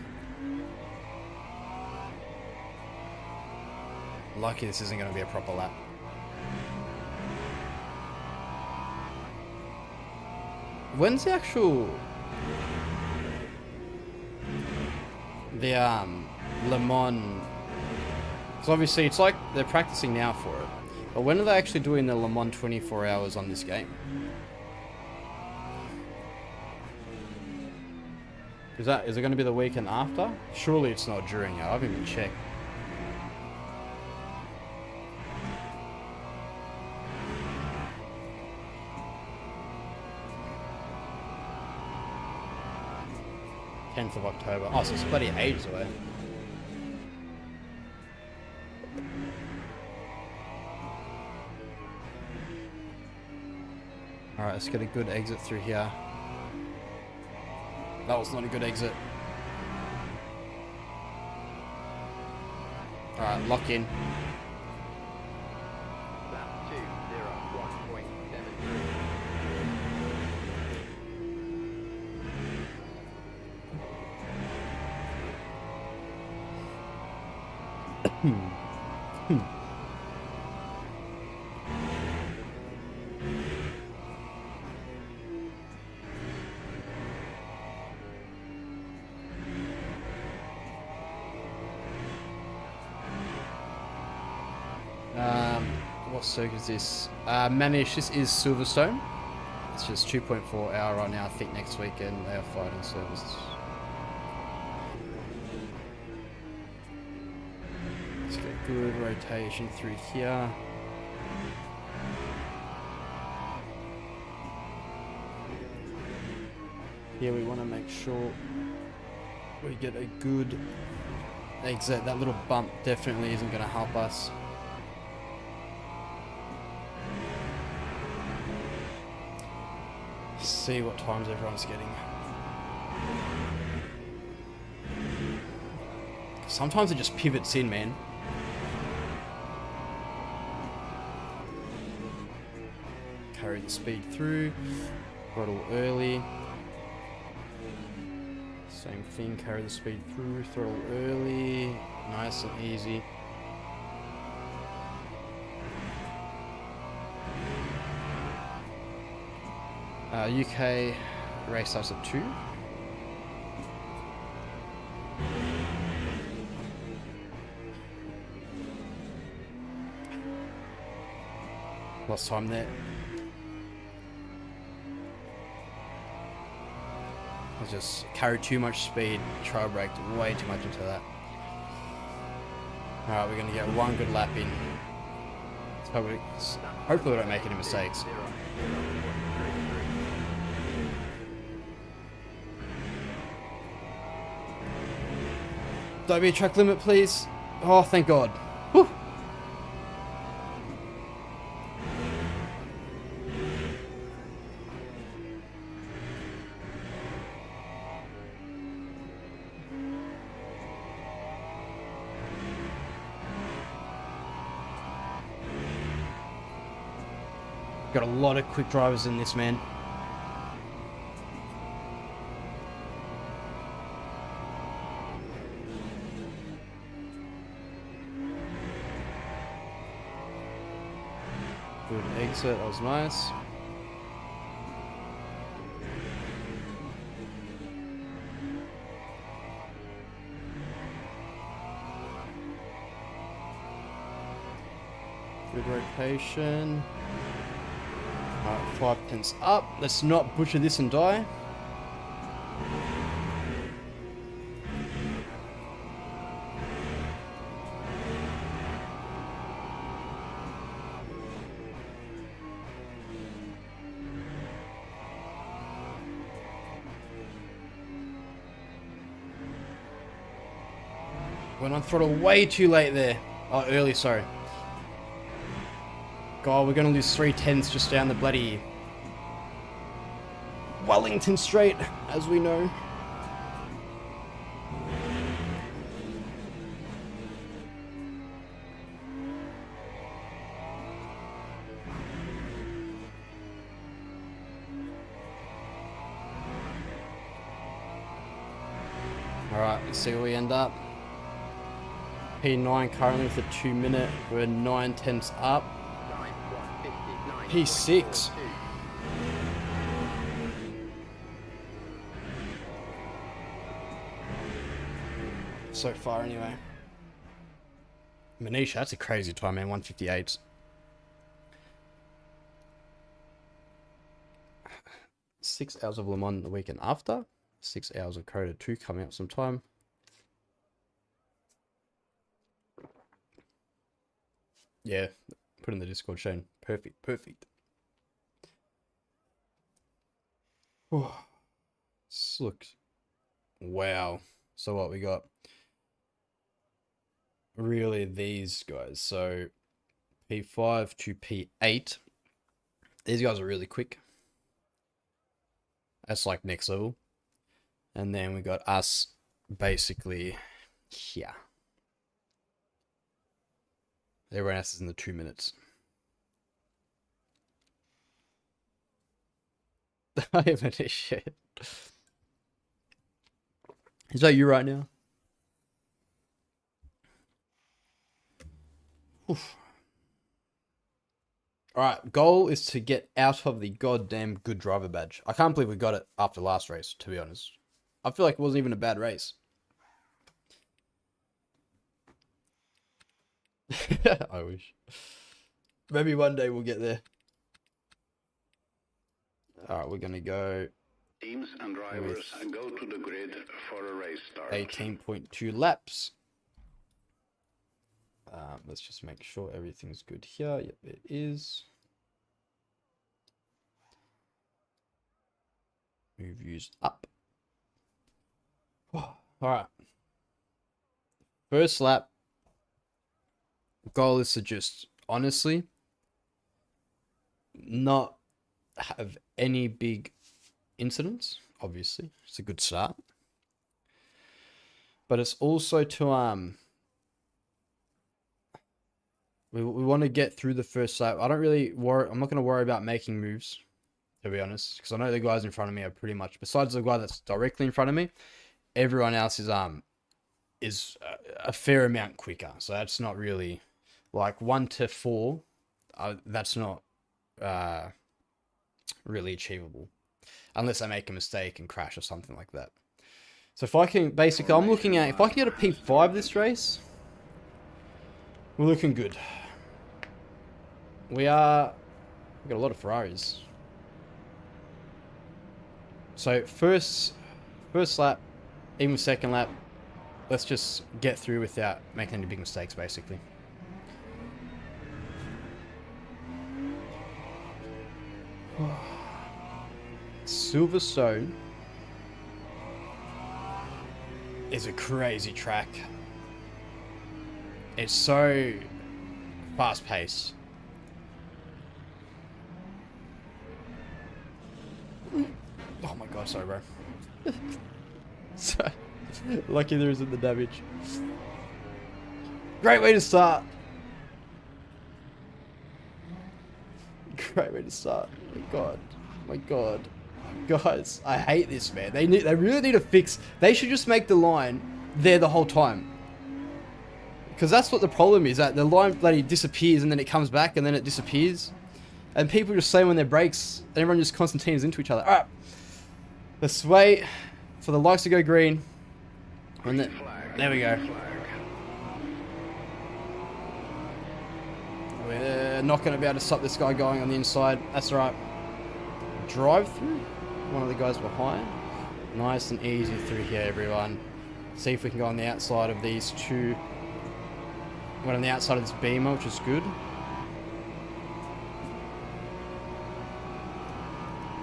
Lucky this isn't going to be a proper lap. When's the actual... The, Le Mans... Because obviously it's like they're practicing now for it. But when are they actually doing the Le Mans 24 hours on this game? Is it going to be the weekend after? Surely it's not during it. I haven't even checked. Of October. Oh, so it's bloody ages away. Alright, let's get a good exit through here. That was not a good exit. Alright, lock in. What circuit is this? Manish, this is Silverstone. It's just 2.4 hour right now. I think next weekend they are fighting service. Let's get a good rotation through here. Here we want to make sure we get a good exit. That little bump definitely isn't going to help us. See what times everyone's getting. Sometimes it just pivots in, man. Carry the speed through. Throttle early. Same thing, carry the speed through. Throttle early. Nice and easy. UK race starts at 2. Lost time there. I just carried too much speed, trail braked way too much into that. Alright, we're going to get one good lap in. Hopefully we don't make any mistakes. Don't be a track limit, please. Oh, thank God. Whew. Got a lot of quick drivers in this, man. Good exit, that was nice. Good rotation. Alright, 5 tenths up. Let's not butcher this and die. Went on throttle way too late there. Oh, early, sorry. God, we're gonna lose 3 tenths just down the bloody Wellington Straight, as we know. Alright, let's see where we end up. P9 currently with a 2 minute. We're 9 tenths up. P6. So far anyway. Manisha, that's a crazy time, man. 158. Six hours of Le Mans the weekend after. 6 hours of Coda 2 coming up sometime. Yeah, put in the Discord, Shane. Perfect, perfect. Look. Wow. So what we got? Really these guys. So P5 to P8. These guys are really quick. That's like next level. And then we got us basically here. Everyone else is in the 2 minutes. I haven't a shit. Is that you right now? Oof. Alright, goal is to get out of the goddamn good driver badge. I can't believe we got it after last race, to be honest. I feel like it wasn't even a bad race. I wish. Maybe one day we'll get there. Alright, we're gonna go. Teams and drivers go to the grid for a race start. 18.2 laps. Let's just make sure everything's good here. Yep, it is. Move views up. Alright. First lap. Goal is to just, honestly, not have any big incidents. Obviously, it's a good start. But it's also to, we want to get through the first lap. I don't really worry. I'm not going to worry about making moves, to be honest, because I know the guys in front of me are pretty much, besides the guy that's directly in front of me, everyone else is a fair amount quicker. So that's not really like 1 to 4. That's not really achievable unless I make a mistake and crash or something like that. So if I can, basically, I'm looking at, if I can get a P5 this race, we're looking good. We've got a lot of Ferraris. So first lap, even second lap, let's just get through without making any big mistakes, basically. Silverstone is a crazy track. It's so fast paced. Oh my god, sorry, bro. So, lucky there isn't the damage. Great way to start. Great way to start. My God. My God. Guys, I hate this, man. They really need to fix... They should just make the line there the whole time. Because that's what the problem is, that the line bloody disappears and then it comes back and then it disappears. And people just say when there breaks and everyone just concertinas into each other. Alright. Let's wait for the lights to go green. And then... There we go. We're not going to be able to stop this guy going on the inside. That's right. Drive through. One of the guys behind. Nice and easy through here, everyone. See if we can go on the outside of these two. Went on the outside of this beamer, which is good.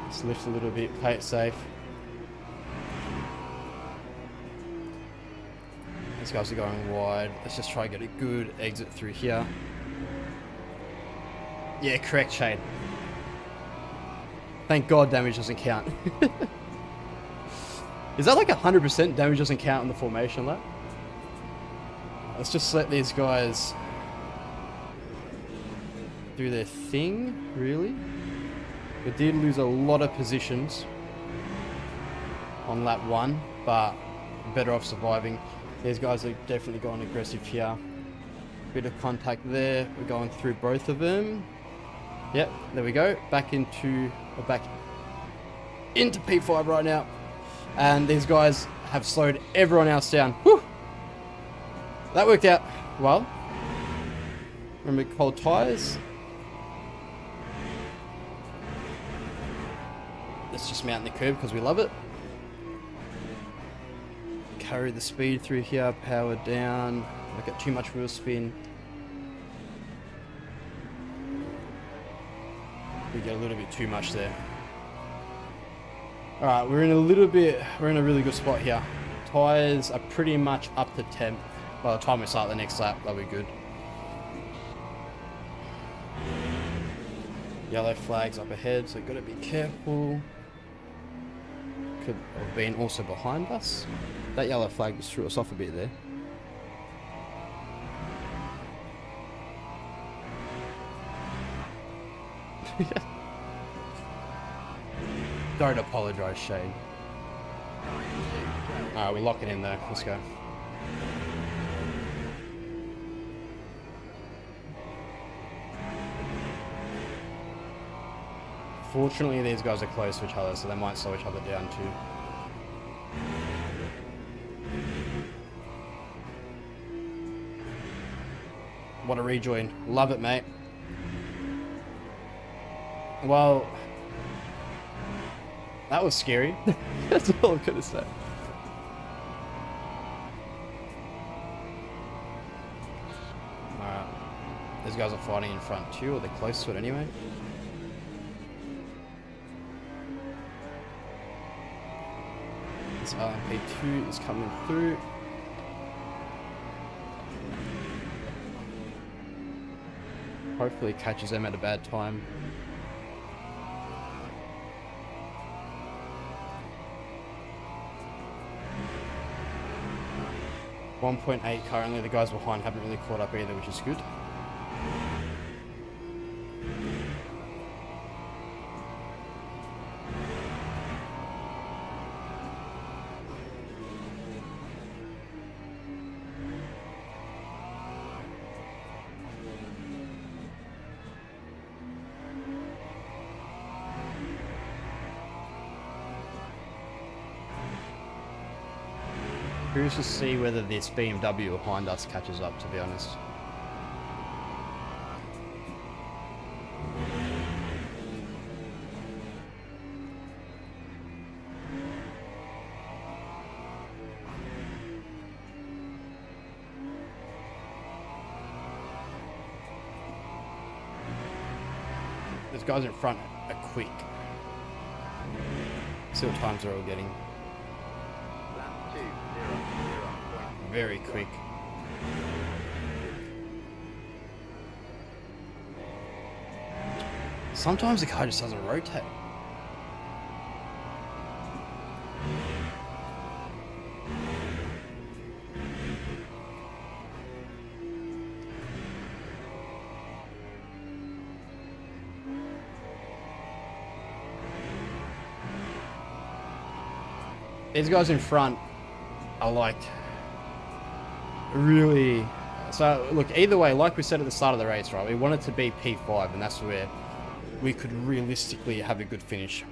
Let's lift a little bit, play it safe. These guys are going wide. Let's just try and get a good exit through here. Yeah, correct, Shane. Thank God damage doesn't count. Is that like 100% damage doesn't count in the formation lap? Let's just let these guys do their thing, really. We did lose a lot of positions on lap 1, but better off surviving. These guys are definitely going aggressive here. Bit of contact there. We're going through both of them. Yep, there we go. Back into P5 right now. And these guys have slowed everyone else down. Whew! That worked out well. Remember cold tires. Let's just mount the curb because we love it. Carry the speed through here, power down. Don't get too much wheel spin. We get a little bit too much there. Alright, we're in a really good spot here. Tires are pretty much up to temp. By the time we start the next lap, they'll be good. Yellow flags up ahead, so gotta be careful. Could have been also behind us. That yellow flag just threw us off a bit there. Don't apologise, Shane. Alright, we lock it in there. Let's go. Fortunately, these guys are close to each other, so they might slow each other down too. What a rejoin. Love it, mate. Well, that was scary. That's all I'm gonna say. Alright. These guys are fighting in front too, or they're close to it anyway. This LMP2 is coming through. Hopefully it catches them at a bad time. .8 currently. The guys behind haven't really caught up either, which is good. Curious to see whether this BMW behind us catches up, to be honest. Those guys in front are quick. See what times they're all getting. Very quick. Sometimes the car just doesn't rotate. these guys in front are like really. So look, either way, like we said at the start of the race, right? We wanted to be P5, and that's where we could realistically have a good finish.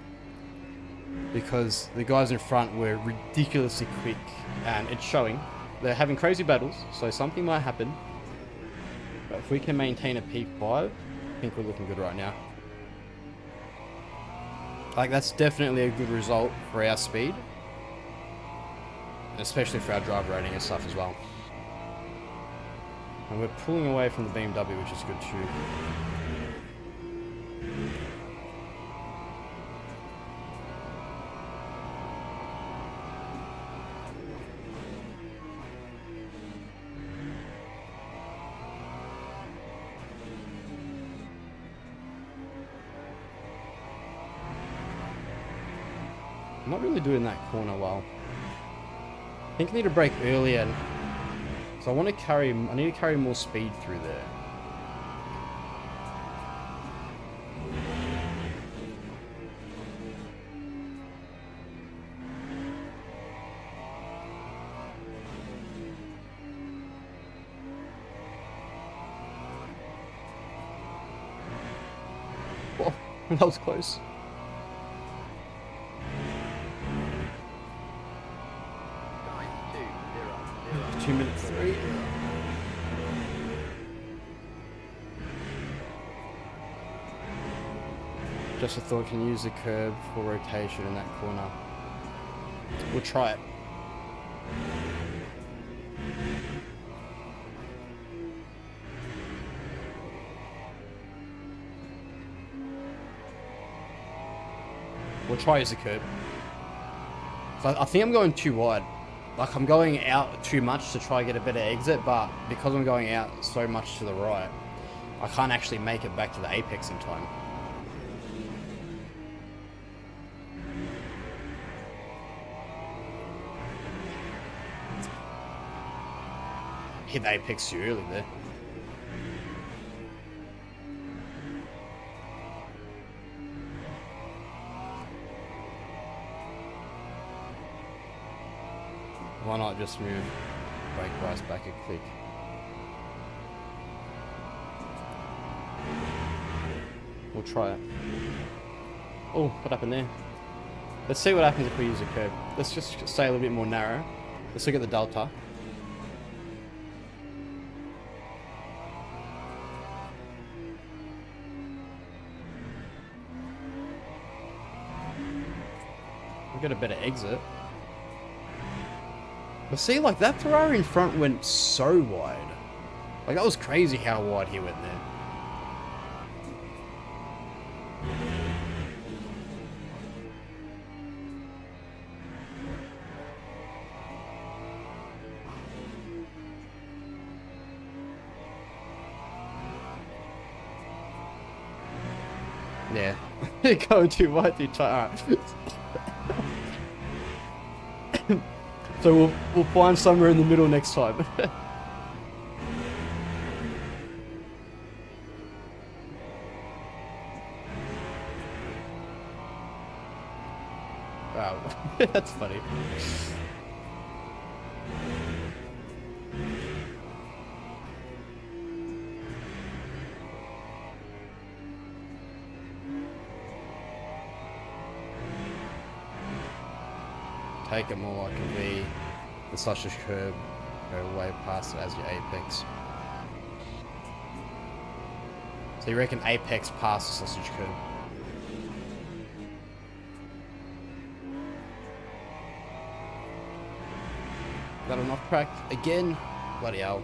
Because the guys in front were ridiculously quick, and it's showing. They're having crazy battles, so something might happen. But if we can maintain a P5, I think we're looking good right now. Like, that's definitely a good result for our speed. Especially for our driver rating and stuff as well. And we're pulling away from the BMW, which is good too. I'm not really doing that corner well. I think I need to brake earlier. So I need to carry more speed through there. Oh, that was close. 2:03. Just a thought, can use the curb for rotation in that corner. We'll try it. We'll try use the curb. So I think I'm going too wide. Like, I'm going out too much to try to get a better exit, but because I'm going out so much to the right, I can't actually make it back to the apex in time. Hit the apex too early there. Why not just move brake price back a click? We'll try it. Oh, what happened there? Let's see what happens if we use a curb. Let's just stay a little bit more narrow. Let's look at the delta. We'll get a better exit. But see, like, that Ferrari in front went so wide. Like, that was crazy how wide he went there. Yeah. Going too wide, too tight. Alright. So we'll find somewhere in the middle next time. Wow, that's funny. Take it more like a V. The sausage curb, go way past it as your apex. So you reckon apex past the sausage curb? Got an off crack again? Bloody hell.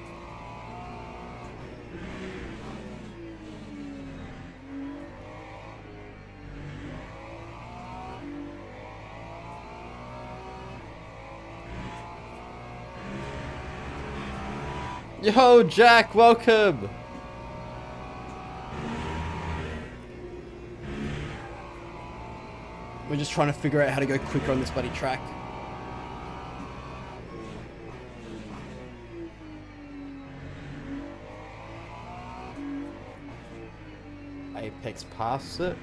Yo, Jack, welcome! We're just trying to figure out how to go quicker on this bloody track. Apex past it.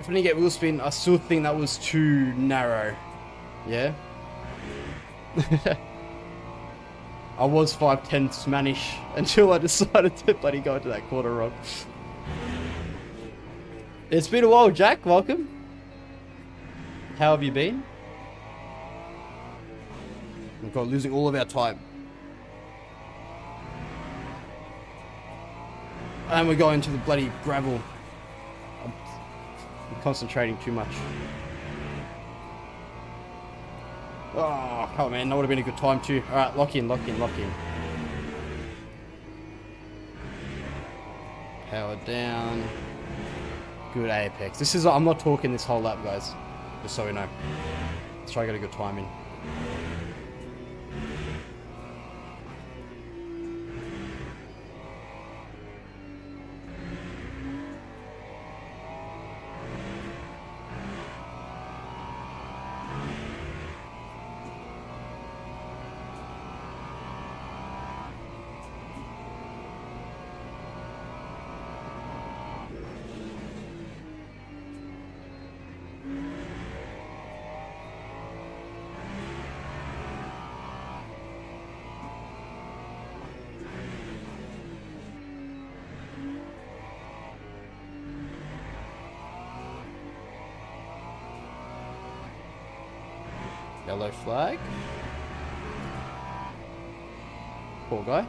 If I didn't get wheel spin, I still think that was too narrow. Yeah? I was 5'10" Spanish until I decided to bloody go into that corner wrong. It's been a while, Jack. Welcome. How have you been? Oh God, losing all of our time. And we're going to the bloody gravel. I'm concentrating too much. Oh, come on, man. That would have been a good time too. Alright, lock in, lock in, lock in. Power down. Good apex. This is, I'm not talking this whole lap, guys. Just so we know. Let's try to get a good time in. Yellow flag. Poor guy.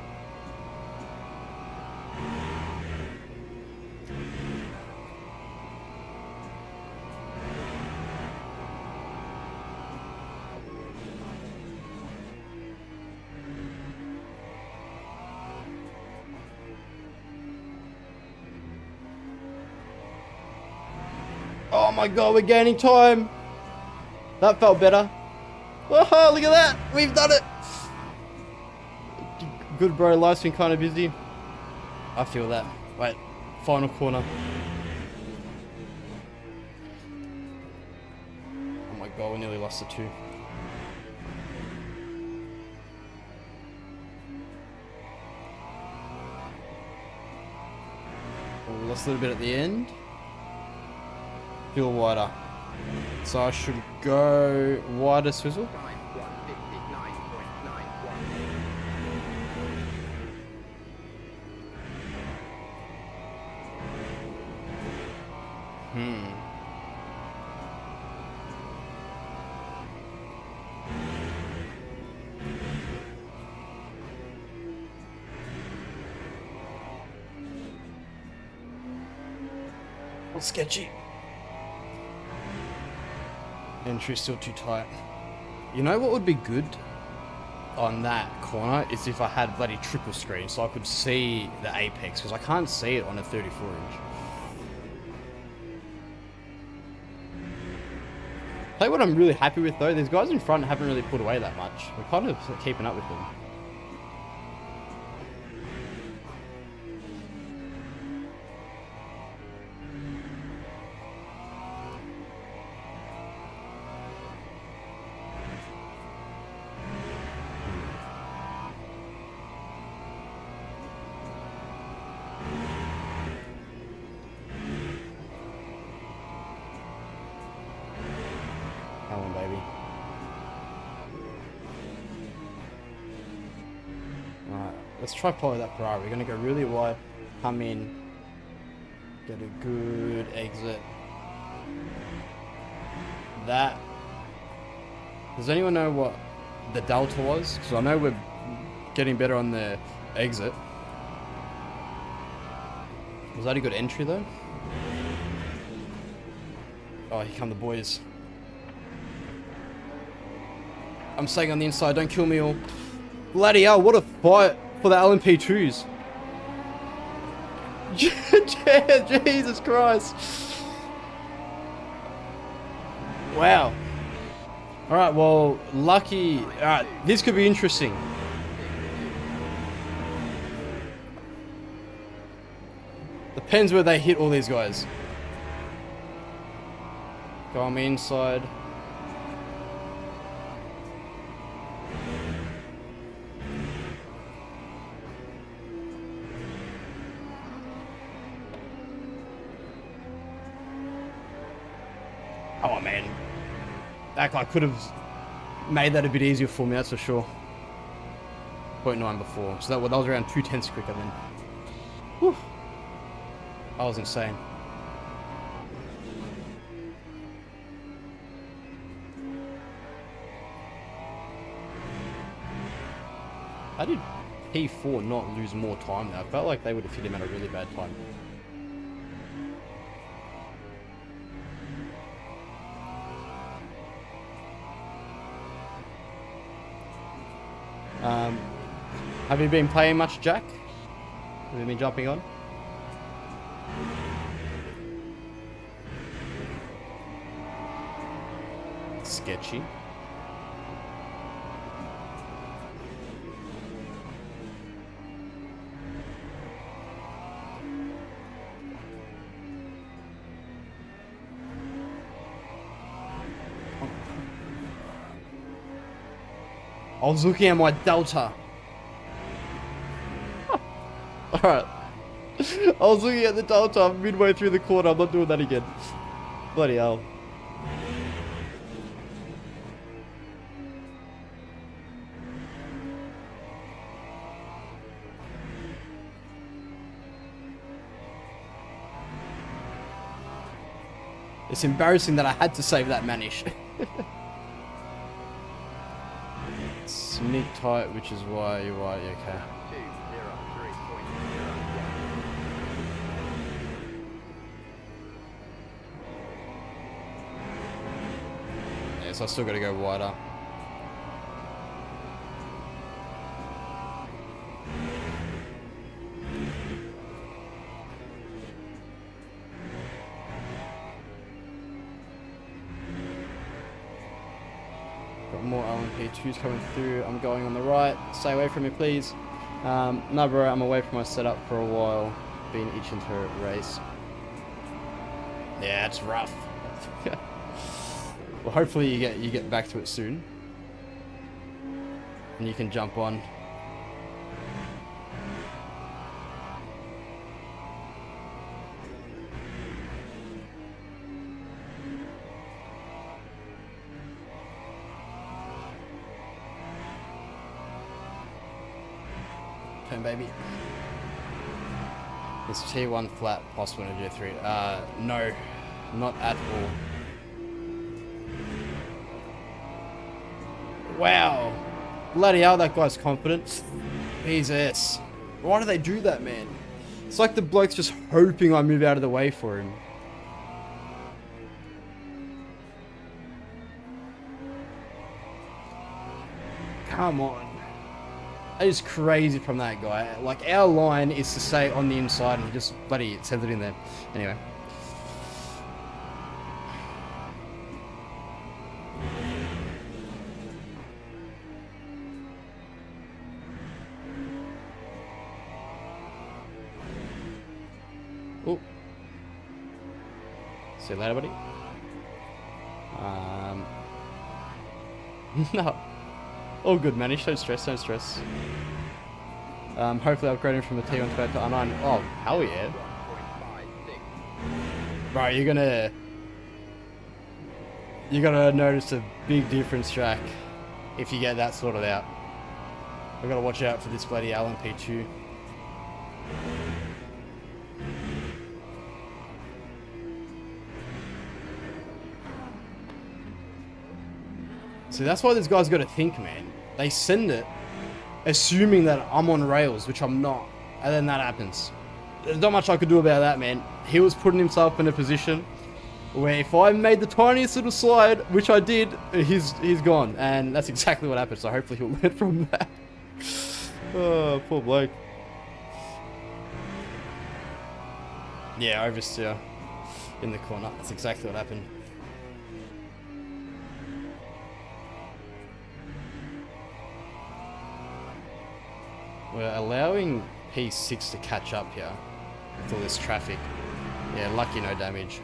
Oh my God, we're gaining time. That felt better. Oh, look at that! We've done it! Good, bro. Life's been kind of busy. I feel that. Wait, final corner. Oh my God, we nearly lost the 2. Oh, we lost a little bit at the end. Feel wider. So I should go wider swizzle. Sketchy. Entry's still too tight. You know what would be good on that corner is if I had bloody triple screen so I could see the apex, because I can't see it on a 34-inch. Tell you what I'm really happy with though, these guys in front haven't really put away that much. We're kind of keeping up with them. Come on, baby. Alright, let's try follow that Ferrari. We're going to go really wide, come in, get a good exit. That. Does anyone know what the delta was? Because I know we're getting better on the exit. Was that a good entry though? Oh, here come the boys. I'm staying on the inside, don't kill me all. Bloody hell, what a fight for the LMP2s. Jesus Christ. Wow. Alright, well, lucky. Alright, this could be interesting. Depends where they hit all these guys. Go on the inside. Oh man, that guy could have made that a bit easier for me, that's for sure. 0.9 before, so that was around 2/10 quicker then. Whew. That was insane. How did P4 not lose more time there? I felt like they would have hit him at a really bad time. Have you been playing much, Jack? Have you been jumping on? Sketchy. I was looking at my delta. Alright. I was looking at the delta midway through the corner. I'm not doing that again. Bloody hell. It's embarrassing that I had to save that manish. Sneak tight, which is why you're right, okay. Yeah, so I still gotta go wider. Got more LMP2s coming through. I'm going on the right. Stay away from me, please. No, bro, I'm away from my setup for a while. Been itching to race. Yeah, it's rough. Well, hopefully you get back to it soon, and you can jump on. Turn, baby. Is T1 flat possible in a G3? No, not at all. Wow. Bloody hell, that guy's confident. Jesus. Why do they do that, man? It's like the bloke's just hoping I move out of the way for him. Come on. That is crazy from that guy. Like, our line is to stay on the inside and he just bloody sends it in there. Anyway. Oh. See you later, buddy. No. All good, man. Don't stress, don't stress. Hopefully upgrading from the T1 to R9. Oh, hell yeah. Bro, you're gonna notice a big difference, Jack, if you get that sorted out. We've got to watch out for this bloody LMP2. See, that's why this guy's got to think, man. They send it assuming that I'm on rails, which I'm not, and then that happens. There's not much I could do about that, man. He was putting himself in a position where if I made the tiniest little slide, which I did, he's gone, and that's exactly what happened. So hopefully he'll learn from that. Oh, poor bloke. Yeah, oversteer in the corner. That's exactly what happened. We're allowing P6 to catch up here with all this traffic. Yeah, lucky no damage.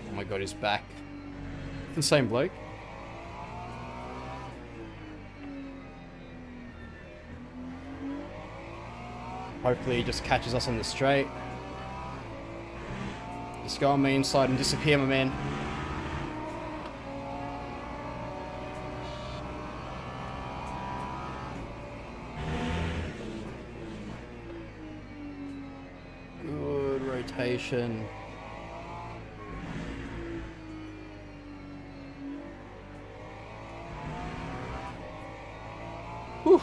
Oh my god, he's back. The same bloke. Hopefully he just catches us on the straight. Just go on the inside and disappear, my man. Good rotation. Whew.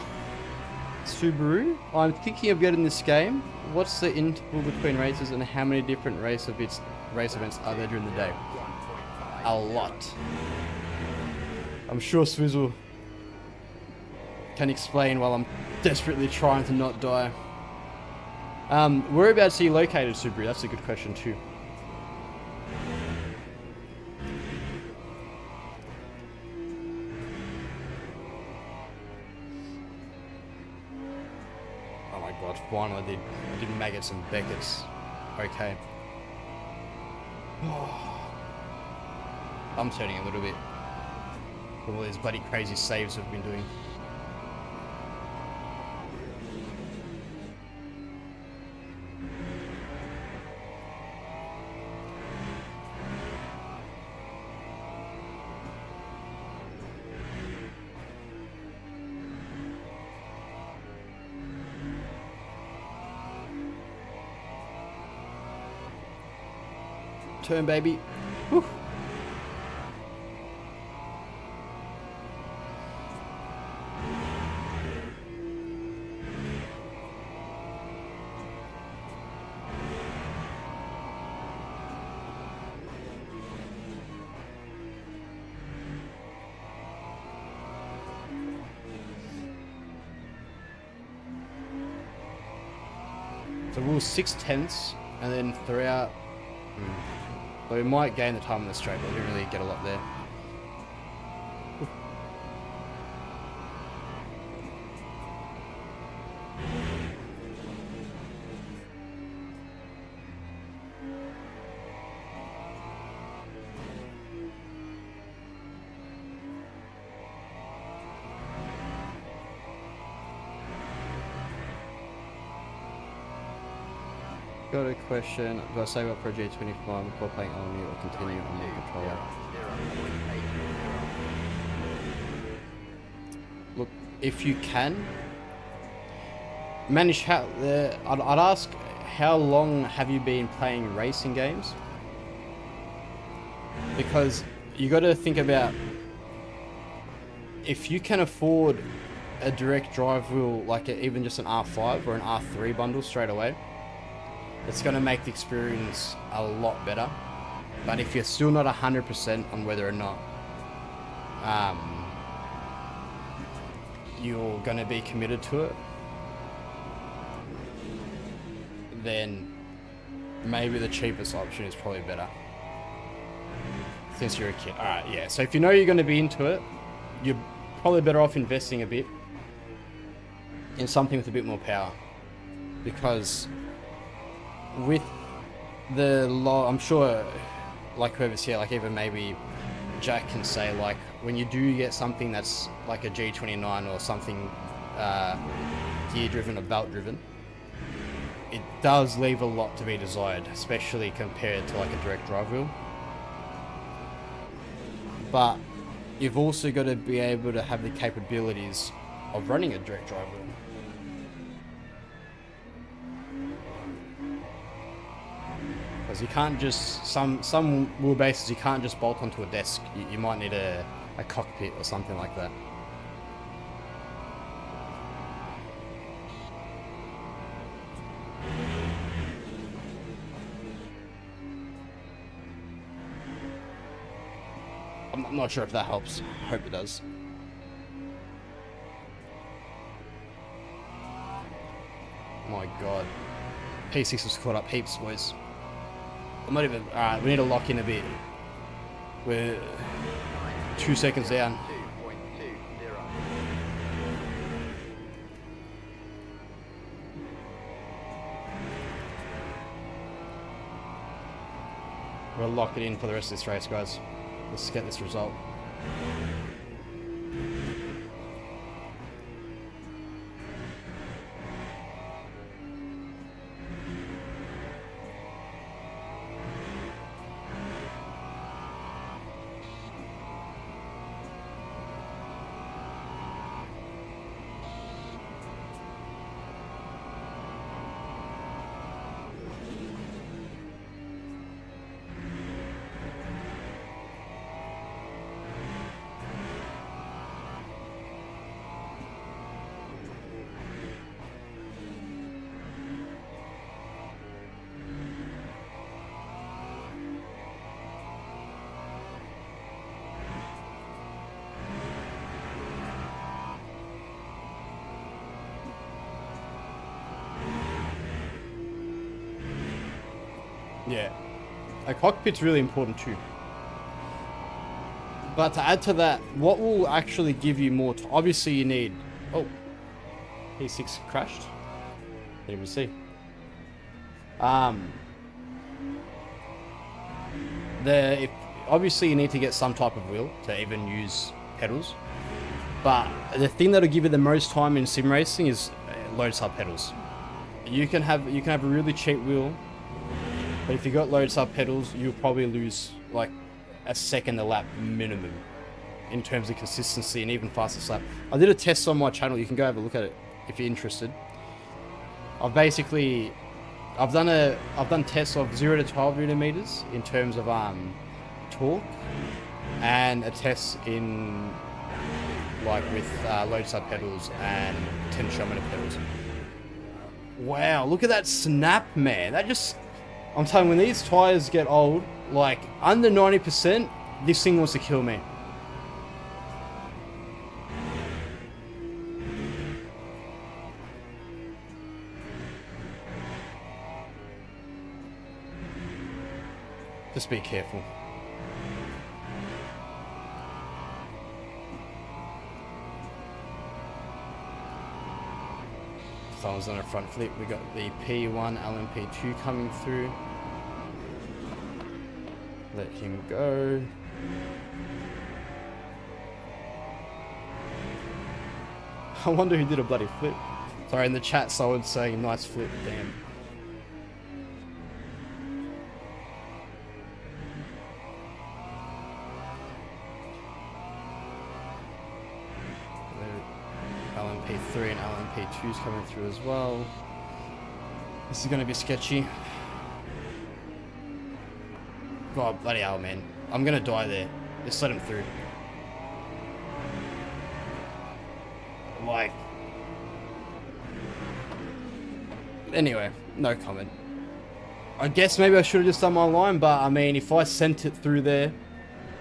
Subaru, I'm thinking of getting this game. What's the interval between races and how many different race events are there during the day? A lot. I'm sure Swizzle can explain while I'm desperately trying to not die. Whereabouts are you located, Subaru? That's a good question too. Oh my god, finally I did maggots and Beckett's. Okay. I'm turning a little bit from all these bloody crazy saves we've been doing. Turn, baby. Whew. So we were 6/10 and then throughout. But we might gain the time on the straight, but we didn't really get a lot there. Got a question. Do I save up for a G25 before playing LMU or continue on the controller? Look, if you can manage how I'd ask, how long have you been playing racing games? Because you got to think about, if you can afford a direct drive wheel, like even just an R5 or an R3 bundle straight away, it's going to make the experience a lot better. But if you're still not 100% on whether or not you're going to be committed to it, then maybe the cheapest option is probably better. Since you're a kid. Alright, yeah. So if you know you're going to be into it, you're probably better off investing a bit in something with a bit more power. Because with the law, I'm sure, like whoever's here, like even maybe Jack can say, like when you do get something that's like a G29 or something gear driven or belt driven, it does leave a lot to be desired, especially compared to like a direct drive wheel. But you've also got to be able to have the capabilities of running a direct drive wheel. Because you can't just, some wheelbases you can't just bolt onto a desk. You might need a cockpit or something like that. I'm not sure if that helps. Hope it does. My god. P6 was caught up heaps, boys. I'm not even... Alright, we need to lock in a bit. We're 2 seconds down. We'll lock it in for the rest of this race, guys. Let's get this result. Yeah. A cockpit's really important too. But to add to that, what will actually give you more... obviously you need... Oh. P6 crashed. Didn't even see. Obviously you need to get some type of wheel to even use pedals. But the thing that'll give you the most time in sim racing is load sub pedals. You can have a really cheap wheel, but if you got load sub pedals, you'll probably lose like a second a lap minimum in terms of consistency and even faster slap. I did a test on my channel. You can go have a look at it if you're interested. I've done tests of 0 to 12 Newton meters in terms of torque, and a test in like with load sub pedals and 10 Showman pedals. Wow, look at that snap, man. That just, I'm telling you, when these tires get old, like under 90%, this thing wants to kill me. Just be careful. Someone's on a front flip. We got the P1 LMP2 coming through. Let him go. I wonder who did a bloody flip. Sorry, in the chat someone's saying nice flip. Damn. LMP3 and LMP2's coming through as well. This is going to be sketchy. God, bloody hell, man. I'm going to die there. Just let him through. Like... Anyway, no comment. I guess maybe I should have just done my line, but I mean, if I sent it through there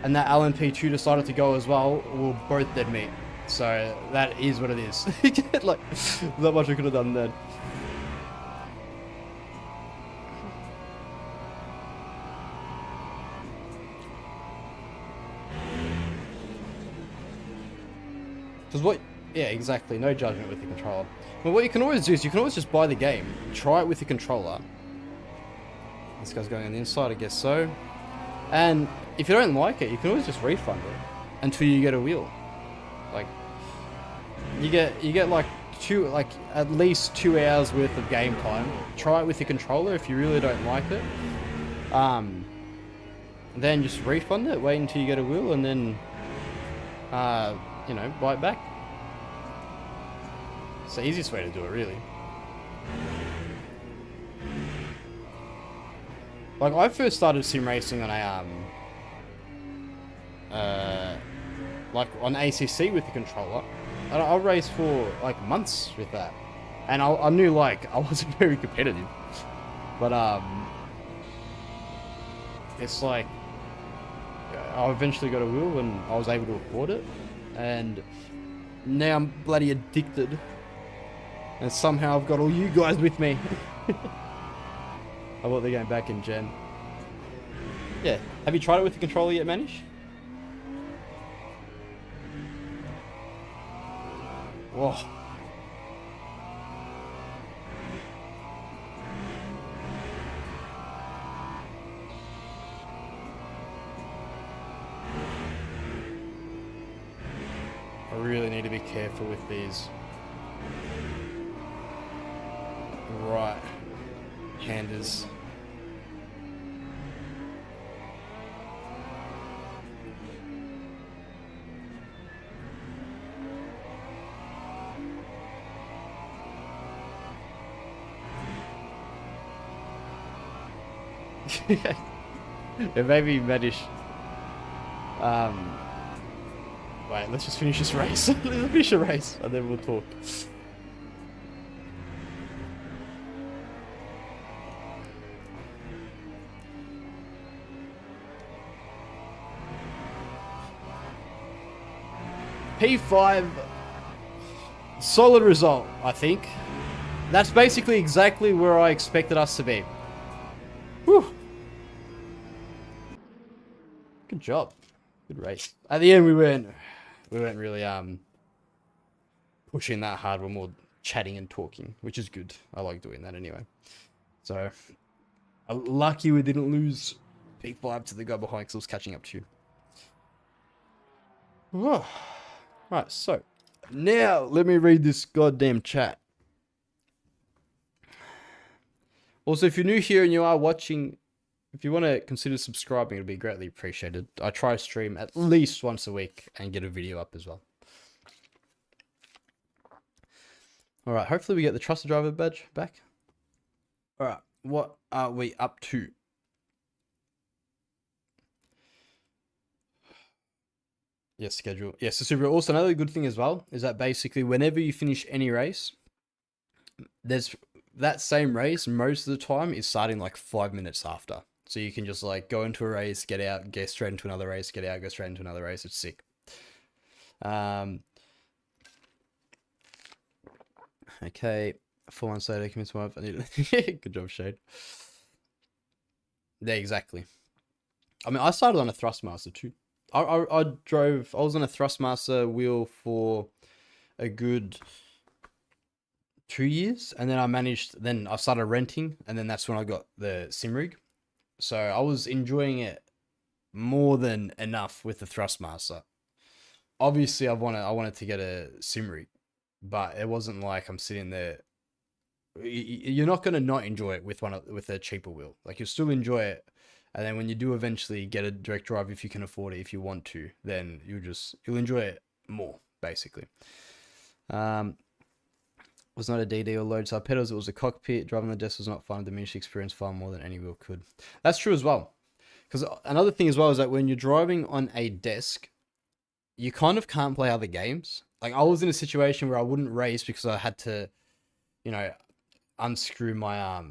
and that LMP2 decided to go as well, we're both dead meat. So that is what it is. Like, not much I could have done then. Because what... Yeah, exactly. No judgment with the controller. But what you can always do is you can always just buy the game. Try it with the controller. This guy's going on the inside, I guess so. And if you don't like it, you can always just refund it until you get a wheel. Like, you get like at least 2 hours worth of game time. Try it with the controller if you really don't like it. Then just refund it, wait until you get a wheel, and then you know, buy it back. It's the easiest way to do it, really. Like, I first started sim racing on a like on ACC with the controller. And I raced for like months with that, and I knew like I wasn't very competitive, but it's like I eventually got a wheel and I was able to afford it, and now I'm bloody addicted, and somehow I've got all you guys with me. I thought they're going back in gen. Yeah, have you tried it with the controller yet, Manish? Whoa. I really need to be careful with these right handers. It made me Medish. Wait, let's just finish this race. Let's finish the race and then we'll talk. P5, solid result, I think. That's basically exactly where I expected us to be. Whew. Good job. Good race. At the end, we weren't really pushing that hard. We're more chatting and talking, which is good. I like doing that anyway. So lucky we didn't lose P5 to the guy behind because I was catching up to you. Oh. Right, so now let me read this goddamn chat. Also, if you're new here and you are watching, if you want to consider subscribing, it'd be greatly appreciated. I try to stream at least once a week and get a video up as well. All right, hopefully we get the trusted driver badge back. All right, what are we up to? Yes, schedule. Yes, so super. Also, another good thing as well is that basically whenever you finish any race, there's that same race most of the time is starting like 5 minutes after. So you can just like go into a race, get out, get straight into another race, get out, go straight into another race. It's sick. Okay. 4-1 Saturday commits my good job, Shade. Yeah, exactly. I mean, I started on a Thrustmaster too. I was on a Thrustmaster wheel for a good 2 years, and then I started renting, and then that's when I got the sim rig. So I was enjoying it more than enough with the Thrustmaster. Obviously, I wanted to get a sim rig, but it wasn't like I'm sitting there. You're not gonna not enjoy it with a cheaper wheel. Like, you'll still enjoy it, and then when you do eventually get a direct drive, if you can afford it, if you want to, then you'll enjoy it more, basically. Was not a DD or load side pedals. It was a cockpit. Driving the desk was not fun. Diminished experience far more than any wheel could. That's true as well. Because another thing as well is that when you're driving on a desk, you kind of can't play other games. Like, I was in a situation where I wouldn't race because I had to, unscrew my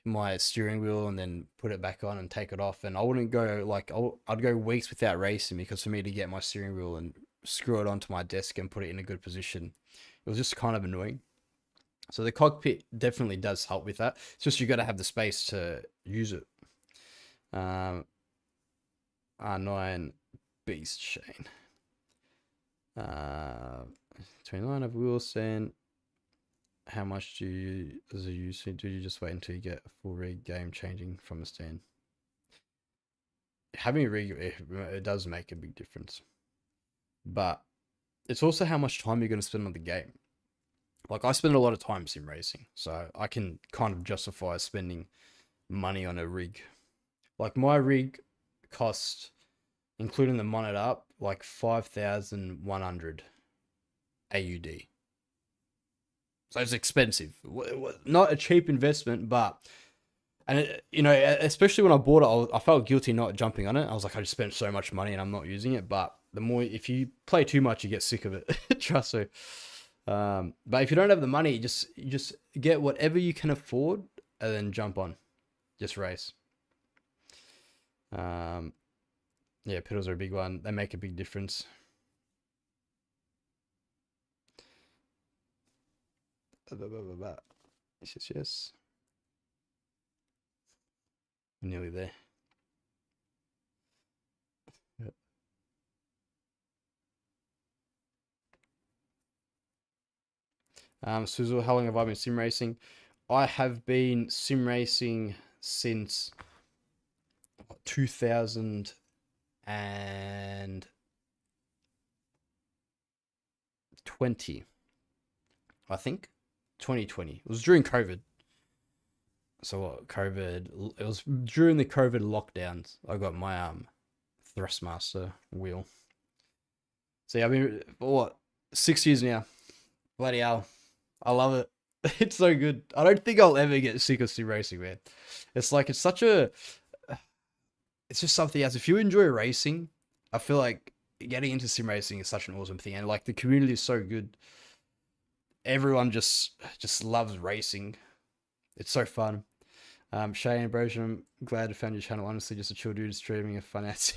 my steering wheel and then put it back on and take it off. And I wouldn't go I'd go weeks without racing because for me to get my steering wheel and screw it onto my desk and put it in a good position, it was just kind of annoying. So the cockpit definitely does help with that. It's just you got to have the space to use it. R9 Beast Shane. 29 of Wilson. How much do you use? Do you just wait until you get a full rig game changing from a stand? Having a rig, it does make a big difference. But it's also how much time you're going to spend on the game. Like, I spend a lot of time sim racing, so I can kind of justify spending money on a rig. Like, my rig cost, including the monitor up, like 5,100 AUD. So it's expensive. Not a cheap investment, but, and especially when I bought it, I felt guilty not jumping on it. I was like, I just spent so much money and I'm not using it. But if you play too much, you get sick of it. Trust me. But if you don't have the money, you just get whatever you can afford and then jump on, just race. Yeah, pedals are a big one. They make a big difference. Yes. Nearly there. Suzel, how long have I been sim racing? I have been sim racing since 2020, I think. 2020. It was during COVID. So what, COVID? It was during the COVID lockdowns. I got my Thrustmaster wheel. So yeah, I've been, 6 years now. Bloody hell. I love it. It's so good. I don't think I'll ever get sick of sim racing, man. It's just something else. If you enjoy racing, I feel like getting into sim racing is such an awesome thing. And like, the community is so good. Everyone just loves racing. It's so fun. Shane and Brosion, I'm glad I found your channel. Honestly, just a chill dude streaming a fun ass.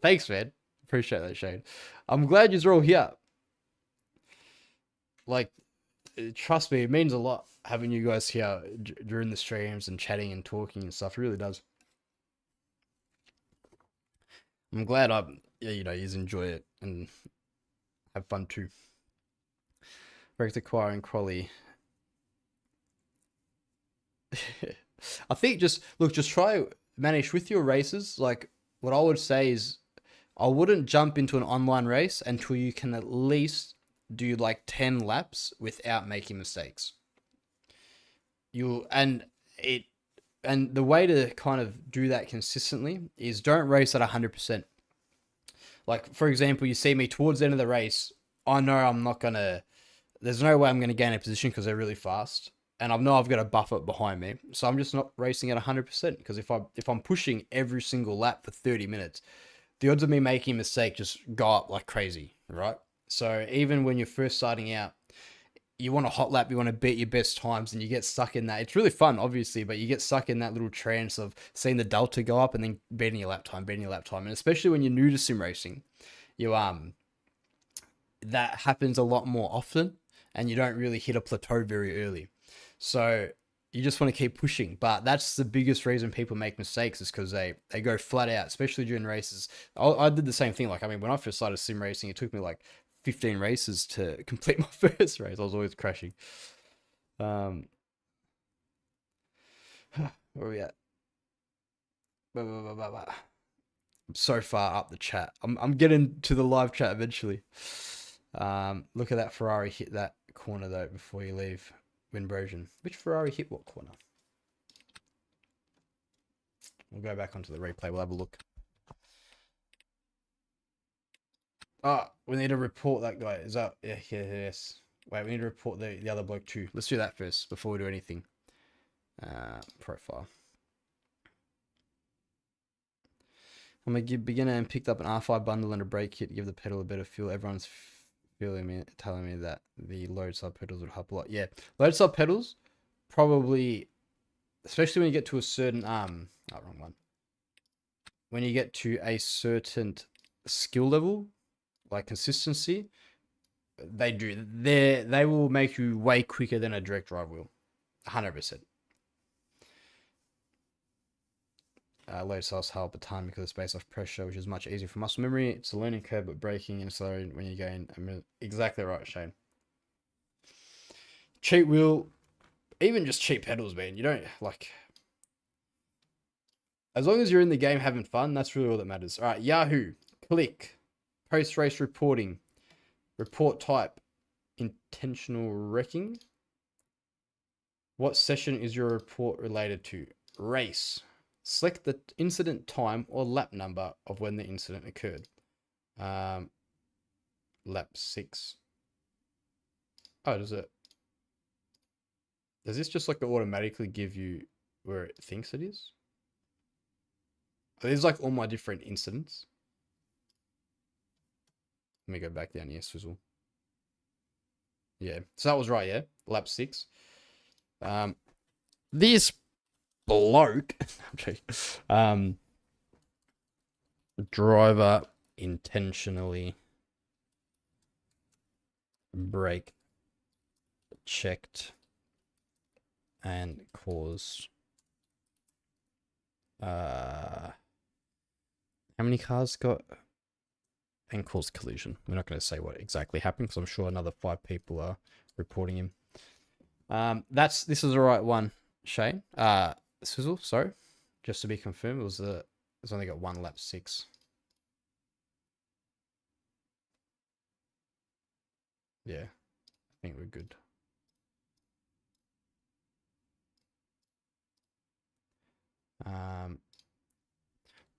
Thanks, man. Appreciate that, Shane. I'm glad you're all here. Like, trust me, it means a lot having you guys here during the streams and chatting and talking and stuff. It really does. I'm glad yeah, you enjoy it and have fun too. Rex acquiring Crowley. I think just try manage with your races. Like what I would say is I wouldn't jump into an online race until you can at least do like 10 laps without making mistakes. You and it and the way to kind of do that consistently is don't race at 100%. Like for example, you see me towards the end of the race, I know I'm not going to there's no way I'm going to gain a position because they're really fast, and I know I've got a buffer behind me, so I'm just not racing at 100% because if I'm pushing every single lap for 30 minutes, the odds of me making a mistake just go up like crazy, right? So even when you're first starting out, you want a hot lap, you want to beat your best times, and you get stuck in that. It's really fun, obviously, but you get stuck in that little trance of seeing the delta go up and then beating your lap time, and especially when you're new to sim racing, you that happens a lot more often, and you don't really hit a plateau very early. So you just want to keep pushing. But that's the biggest reason people make mistakes is because they go flat out, especially during races. I did the same thing. Like, I mean, when I first started sim racing, it took me like 15 races to complete my first race. I was always crashing. Where are we at? I'm so far up the chat. I'm getting to the live chat eventually. Look at that Ferrari hit that corner though before you leave. Win Brosion. Which Ferrari hit what corner? We'll go back onto the replay. We'll have a look. We need to report that guy. Is that yes. Wait, we need to report the other bloke too. Let's do that first before we do anything. Profile. I'm a beginner and picked up an R5 bundle and a brake kit to give the pedal a better feel. Everyone's telling me that the load sub pedals would help a lot. Yeah, load sub pedals probably, especially when you get to a certain wrong one. When you get to a certain skill level, like consistency, they will make you way quicker than a direct drive will, 100%. Low cells help a ton because it's based off pressure, which is much easier for muscle memory. It's a learning curve, but braking and accelerating when you gain. Exactly right, Shane. Cheap wheel, even just cheap pedals, man. You don't like. As long as you're in the game having fun, that's really all that matters. All right, Yahoo, click, post race reporting, report type, intentional wrecking. What session is your report related to? Race. Select the incident time or lap number of when the incident occurred. Lap 6. Oh, does this just like automatically give you where it thinks it is? There's like all my different incidents. Let me go back down here, Swizzle. Yeah, so that was right, yeah? Lap 6. This bloke, driver intentionally brake checked and caused how many cars got and caused collision. We're not going to say what exactly happened because I'm sure another 5 people are reporting him. This is the right one, Shane. Swizzle, sorry. Just to be confirmed, it's only got one lap 6. Yeah, I think we're good.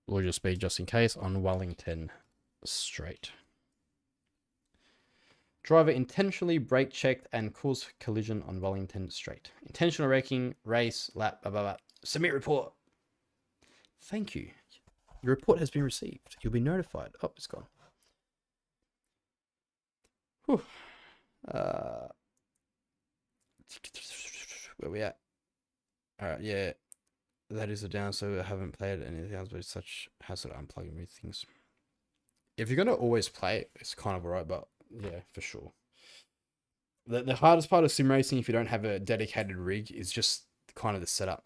We'll just be just in case on Wellington Straight. Driver intentionally brake checked and caused collision on Wellington Straight. Intentional wrecking, race, lap, blah, blah, blah. Submit report. Thank you. Your report has been received. You'll be notified. Oh, it's gone. Whew. Where we at? Alright, yeah. That is a downside. I haven't played anything else, but it's such hassle unplugging with things. If you're gonna always play it, it's kind of alright, but yeah, for sure. The hardest part of sim racing, if you don't have a dedicated rig, is just kind of the setup.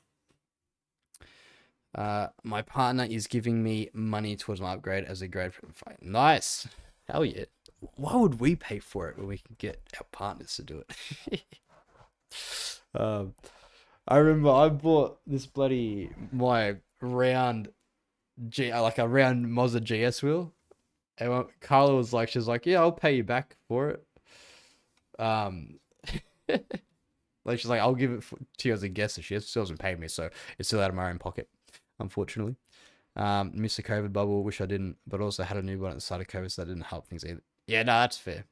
My partner is giving me money towards my upgrade as a grade from fight. Nice. Hell yeah. Why would we pay for it when we can get our partners to do it? I remember I bought this my round like a round Mazda GS wheel. And Carla was like, she's like, yeah, I'll pay you back for it. Like she's like, I'll give it to you as a guest. She still hasn't paid me, so it's still out of my own pocket, unfortunately. Missed the COVID bubble, wish I didn't, but also had a newborn at the start of COVID, so that didn't help things either. Yeah, no, that's fair.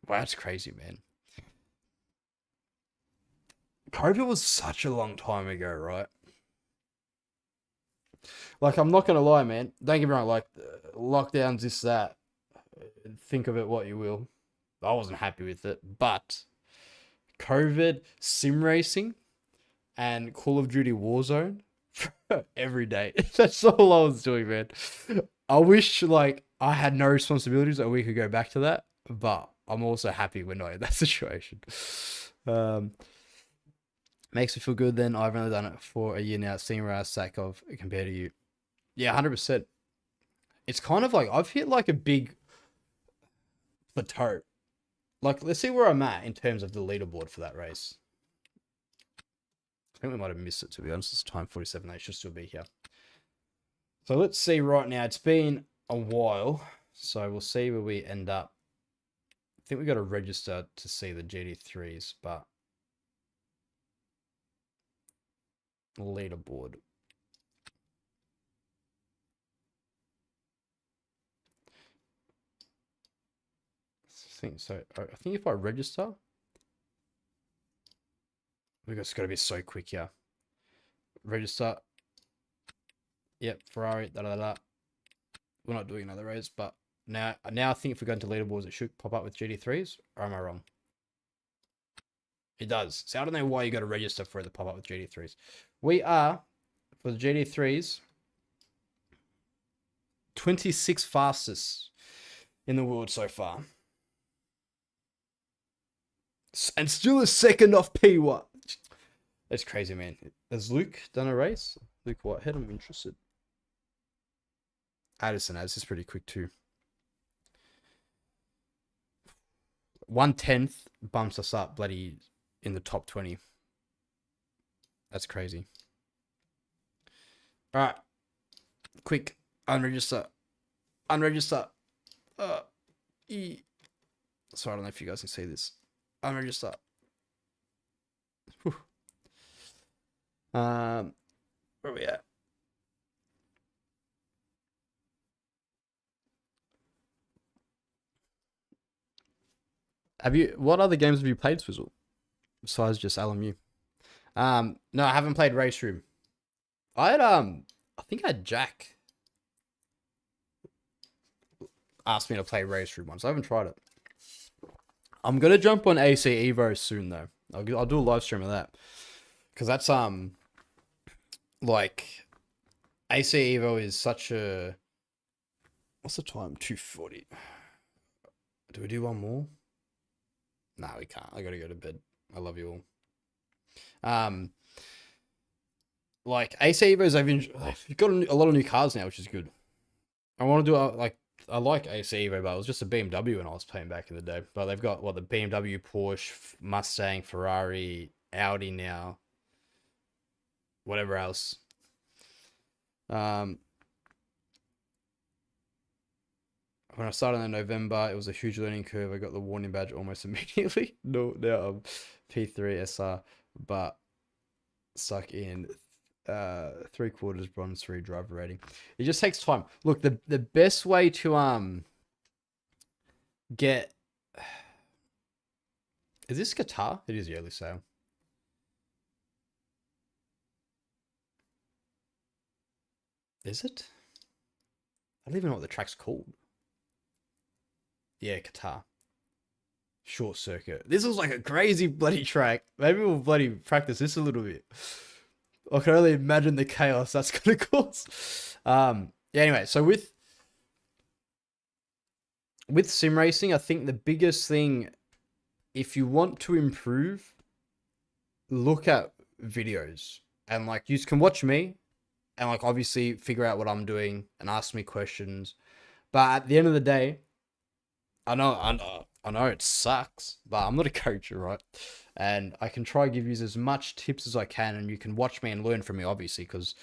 Wow, that's crazy, man. COVID was such a long time ago, right? Like, I'm not gonna lie, man. Don't get me wrong. Like, lockdowns, this, that. Think of it what you will. I wasn't happy with it, but COVID, sim racing, and Call of Duty Warzone every day. That's all I was doing, man. I wish like I had no responsibilities and we could go back to that, but I'm also happy we're not in that situation. Makes me feel good. Then I've only done it for a year now, seeing where I stack of compared to you. Yeah, 100%. It's kind of like I've hit like a big plateau. Like, let's see where I'm at in terms of the leaderboard for that race. I think we might have missed it, to be honest. It's time 47. They should still be here. So let's see right now. It's been a while, so we'll see where we end up. I think we got to register to see the GT3s, but leaderboard. I think if I register, we just got to be so quick here. Register. Yep, Ferrari. Da da da. We're not doing another race, but now I think if we go into leaderboards, it should pop up with GT3s. Or am I wrong? It does. So I don't know why you got to register for it to pop up with GT3s. We are for the GT3s 26 fastest in the world so far. And still a second off P1. That's crazy, man. Has Luke done a race? Luke Whitehead, I'm interested. Addison has. This is pretty quick too. 1/10 bumps us up bloody in the top 20. That's crazy. All right. Quick. Unregister. Unregister. Sorry, I don't know if you guys can see this. Unregister. Whew. Where are we at? What other games have you played, Swizzle? Besides just LMU? No, I haven't played Race Room. I think I had Jack asked me to play Race Room once. I haven't tried it. I'm gonna jump on AC Evo soon though. I'll do a live stream of that. Cause that's like AC Evo is such a, what's the time? 2:40. Do we do one more? No, we can't. I gotta go to bed. I love you all. Like AC Evos, they've got a lot of new cars now, which is good. I want to do I like AC Evo, but it was just a BMW when I was playing back in the day. But they've got the BMW, Porsche, Mustang, Ferrari, Audi now, whatever else. When I started in November, it was a huge learning curve. I got the warning badge almost immediately. Now I'm P3 SR, but stuck in 3/4 bronze 3 driver rating. It just takes time. Look, the best way to get, is this Qatar? It is yearly sale. Is it? I don't even know what the track's called. Yeah, Qatar. Short circuit. This was like a crazy bloody track. Maybe we'll bloody practice this a little bit. I can only imagine the chaos that's gonna cause. Yeah, anyway, so with sim racing, I think the biggest thing, if you want to improve, look at videos. And like, you can watch me and like obviously figure out what I'm doing and ask me questions. But at the end of the day, I know it sucks, but I'm not a coach, right? And I can try give you as much tips as I can, and you can watch me and learn from me, obviously, because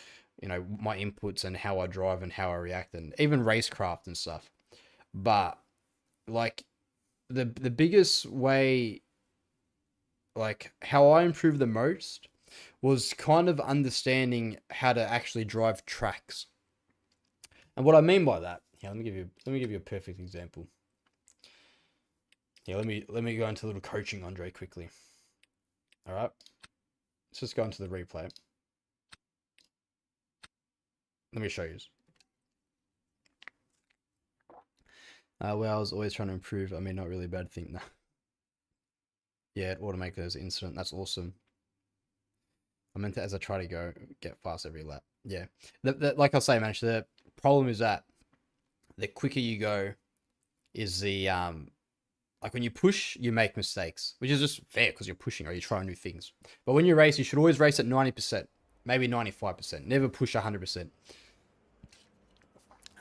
you know my inputs and how I drive and how I react, and even racecraft and stuff. But like the biggest way, like how I improved the most, was kind of understanding how to actually drive tracks. And what I mean by that, yeah, let me give you a perfect example. Yeah, let me go into a little coaching, Andre, quickly. All right, let's just go into the replay. Let me show you. Well, I was always trying to improve. I mean, not really a bad thing. Yeah, automakers incident. That's awesome. I meant to, as I try to get fast every lap. Yeah, like I say, man. The problem is that the quicker you go, is the like when you push, you make mistakes, which is just fair because you're pushing or you're trying new things. But when you race, you should always race at 90%, maybe 95%. Never push 100%.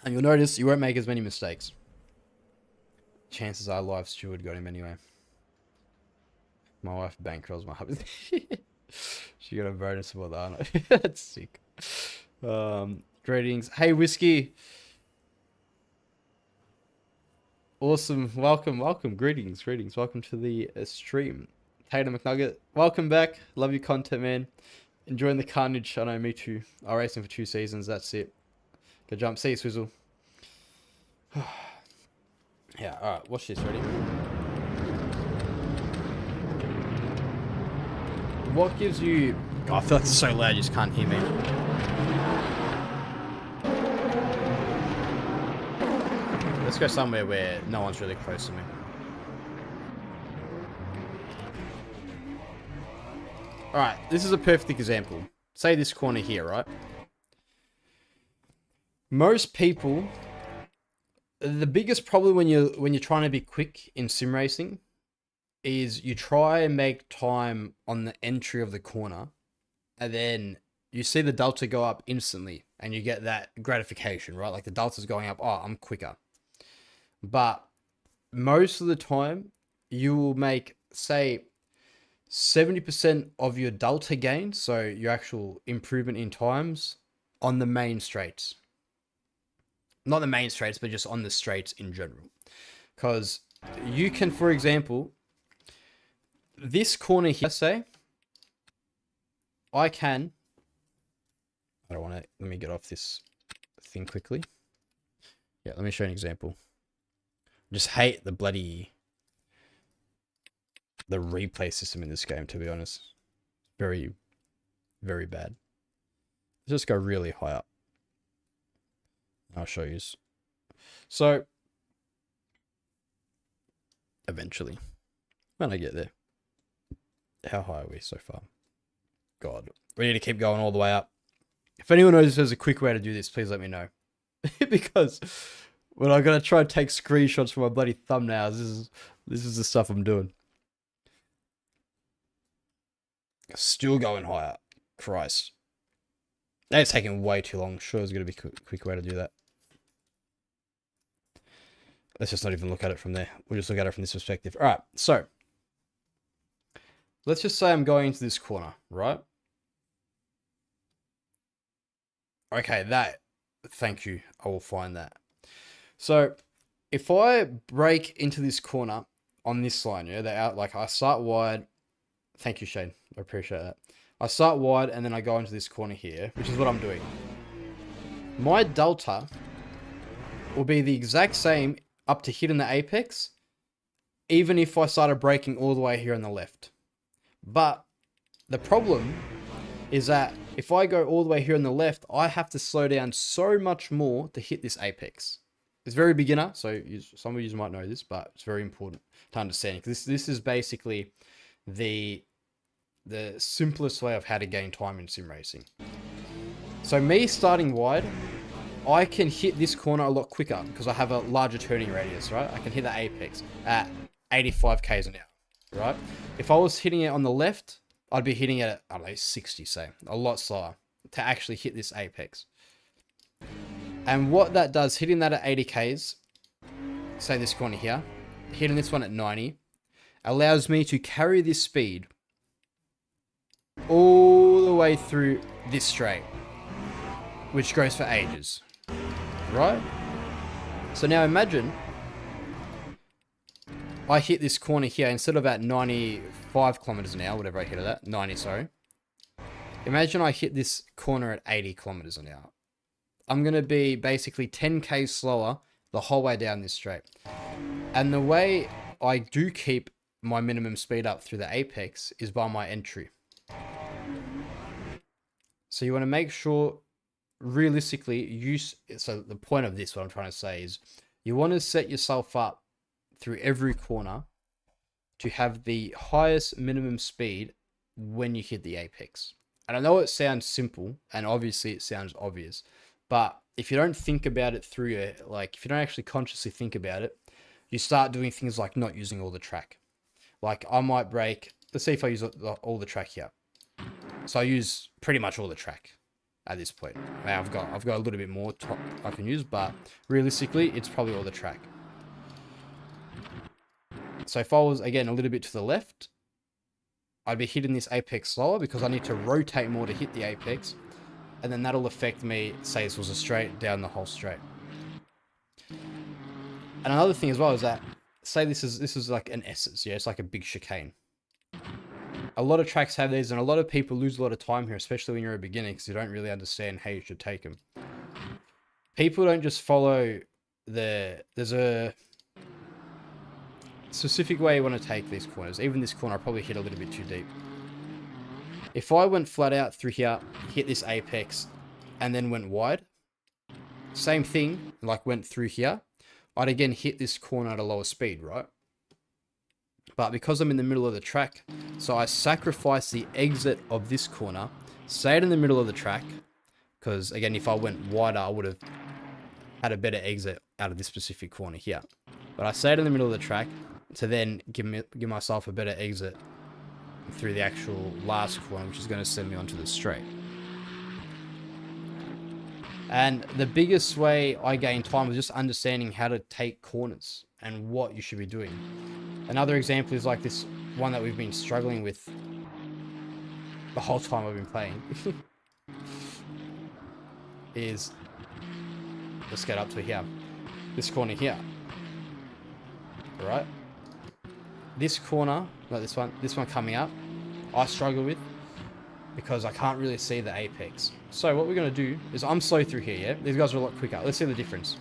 And you'll notice you won't make as many mistakes. Chances are live steward got him anyway. My wife bankrolls my hubby. She got a bonus for that. That's sick. Greetings. Hey, Whiskey. Awesome. Welcome. Greetings. Welcome to the stream. Tater McNugget, welcome back. Love your content, man. Enjoying the carnage. I know, me too. I'm racing for 2 seasons. That's it. Go jump. See you, Swizzle. Yeah, alright. Watch this. Ready? What gives you... Oh, I feel like it's so loud you just can't hear me. Let's go somewhere where no one's really close to me. Alright, this is a perfect example. Say this corner here, right? Most people... The biggest problem when you're trying to be quick in sim racing is you try and make time on the entry of the corner, and then you see the delta go up instantly, and you get that gratification, right? Like the delta's going up, oh, I'm quicker. But most of the time, you will make, say, 70% of your delta gain, so your actual improvement in times, on the main straights. Not the main straights, but just on the straights in general. Because you can, for example, this corner here, say, I don't want to, let me get off this thing quickly. Yeah, let me show you an example. I just hate the replay system in this game, to be honest. Very, very bad. Let's just go really high up. I'll show you. So, eventually, when I get there. How high are we so far? God, we need to keep going all the way up. If anyone knows if there's a quick way to do this, please let me know. Because when I gotta try and take screenshots for my bloody thumbnails, this is the stuff I'm doing. Still going higher. Christ. That's taking way too long. Sure, there's gonna be a quick way to do that. Let's just not even look at it from there. We'll just look at it from this perspective. All right, so let's just say I'm going into this corner, right? Okay, thank you. I will find that. So if I break into this corner on this line, yeah, like I start wide. Thank you, Shane. I appreciate that. I start wide and then I go into this corner here, which is what I'm doing. My delta will be the exact same up to hitting the apex, even if I started braking all the way here on the left. But the problem is that if I go all the way here on the left, I have to slow down so much more to hit this apex. It's very beginner, so some of you might know this, but it's very important to understand. This is basically the simplest way of how to gain time in sim racing. So me starting wide, I can hit this corner a lot quicker because I have a larger turning radius, right? I can hit the apex at 85 k's an hour, right? If I was hitting it on the left, I'd be hitting it at, I don't know, 60, say. A lot slower. to actually hit this apex. And what that does, hitting that at 80 Ks, say this corner here, hitting this one at 90, allows me to carry this speed all the way through this straight, which goes for ages, right? So now imagine I hit this corner here instead of at 95 kilometers an hour, whatever I hit it at, 90, sorry. Imagine I hit this corner at 80 kilometers an hour. I'm going to be basically 10k slower the whole way down this straight. And the way I do keep my minimum speed up through the apex is by my entry. So you want to make sure, realistically, so the point of this, what I'm trying to say is, you want to set yourself up through every corner to have the highest minimum speed when you hit the apex. And I know it sounds simple, and obviously it sounds obvious, but if you don't think about it through your, like, if you don't actually consciously think about it, you start doing things like not using all the track. Like I might break, let's see if I use all the track here. So I use pretty much all the track at this point. Now I've got a little bit more I can use, but realistically, it's probably all the track. So if I was, again, a little bit to the left, I'd be hitting this apex slower because I need to rotate more to hit the apex. And then that'll affect me, say this was a straight, down the whole straight. And another thing as well is that, say this is like an S's, yeah, it's like a big chicane. A lot of tracks have these, and a lot of people lose a lot of time here, especially when you're a beginner, because you don't really understand how you should take them. People don't just follow there's a specific way you want to take these corners. Even this corner, I probably hit a little bit too deep. If I went flat out through here, hit this apex, and then went wide, same thing, like went through here, I'd again hit this corner at a lower speed, right? But because I'm in the middle of the track, so I sacrifice the exit of this corner, stayed in the middle of the track, because again, if I went wider, I would have had a better exit out of this specific corner here. But I stayed in the middle of the track to then give myself a better exit through the actual last corner, which is going to send me onto the straight. And the biggest way I gain time is just understanding how to take corners and what you should be doing. Another example is like this one that we've been struggling with the whole time I've been playing. Is, let's get up to here. This corner here. Alright? This corner, like this one coming up, I struggle with because I can't really see the apex. So what we're going to do is, I'm slow through here, yeah? These guys are a lot quicker. Let's see the difference.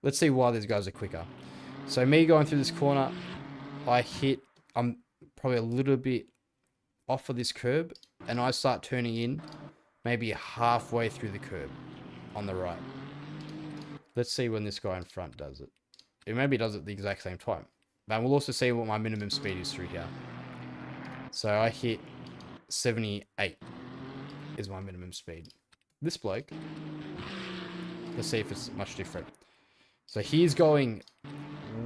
Let's see why these guys are quicker. So me going through this corner, I'm probably a little bit off of this curb, and I start turning in maybe halfway through the curb on the right. Let's see when this guy in front does it. It maybe does it at the exact same time. But we'll also see what my minimum speed is through here. So I hit 78 is my minimum speed. This bloke, let's see if it's much different. So he's going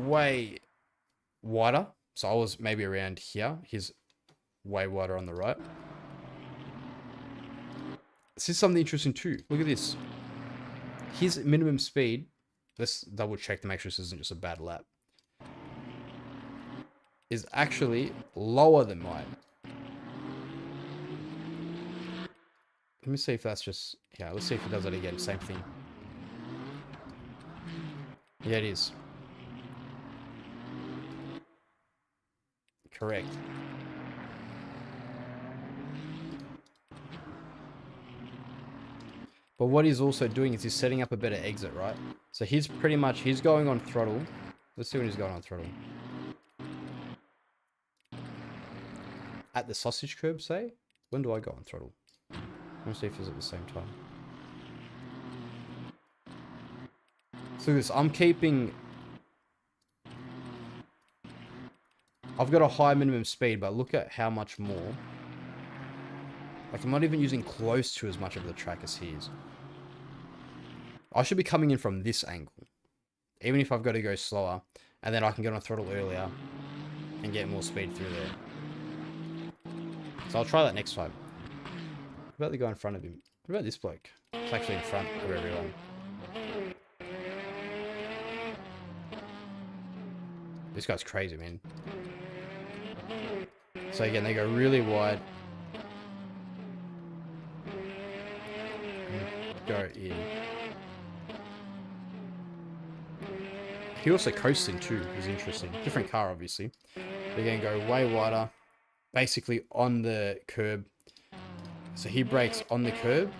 way wider. So I was maybe around here. He's way wider on the right. This is something interesting too. Look at this. His minimum speed, let's double check to make sure this isn't just a bad lap, is actually lower than mine. Let me see if that's just, yeah, let's see if he does it again. Same thing. Yeah, it is. Correct. But what he's also doing is he's setting up a better exit, right? So he's going on throttle. Let's see when he's going on throttle. At the sausage curb, say? When do I go on throttle? Let me see if it's at the same time. So this, I've got a high minimum speed, but look at how much more. Like, I'm not even using close to as much of the track as he is. I should be coming in from this angle, even if I've got to go slower, and then I can get on throttle earlier and get more speed through there. So I'll try that next time. What about the guy in front of him? What about this bloke? It's actually in front of everyone. This guy's crazy, man. So again, they go really wide. Go in. He also coasts in too, is interesting. Different car, obviously. They're going to go way wider. Basically on the curb. So he brakes on the curb.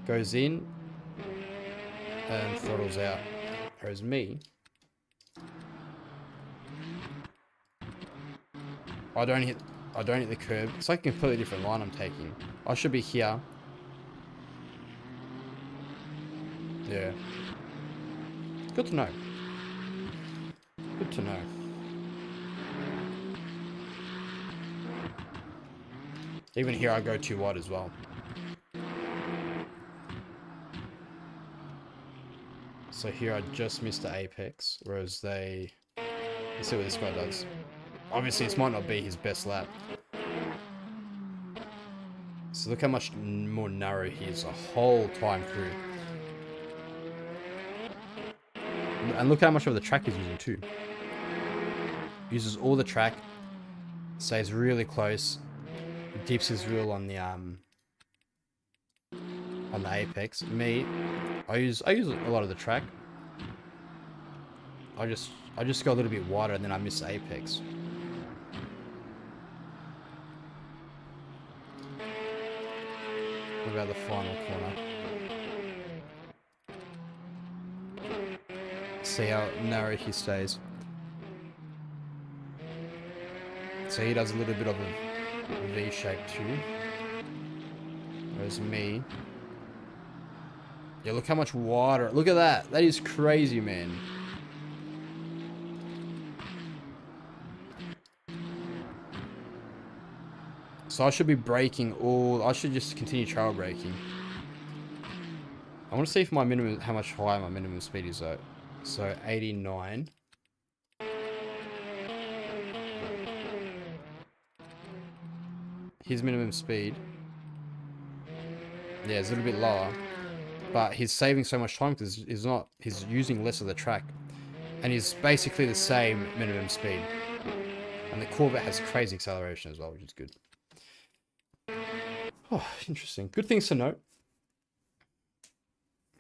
Goes in. And throttles out. Whereas me, I don't hit the curb. It's like a completely different line I'm taking. I should be here. Yeah. Good to know. Good to know. Even here I go too wide as well. So here I just missed the apex, whereas they... Let's see what this guy does. Obviously this might not be his best lap. So look how much more narrow he is the whole time through. And look how much of the track he's using too. Uses all the track. Stays really close. Dips his wheel on the apex. Me, I use a lot of the track. I just go a little bit wider and then I miss the apex. What about the final corner? See how narrow he stays. So he does a little bit of a V shape too. Whereas me... Yeah, look how much wider. Look at that. That is crazy, man. So I should be braking all... I should just continue trail braking. I want to see if my minimum... How much higher my minimum speed is though. So 89. His minimum speed. Yeah, it's a little bit lower. But he's saving so much time because he's using less of the track. And he's basically the same minimum speed. And the Corvette has crazy acceleration as well, which is good. Oh, interesting. Good things to note.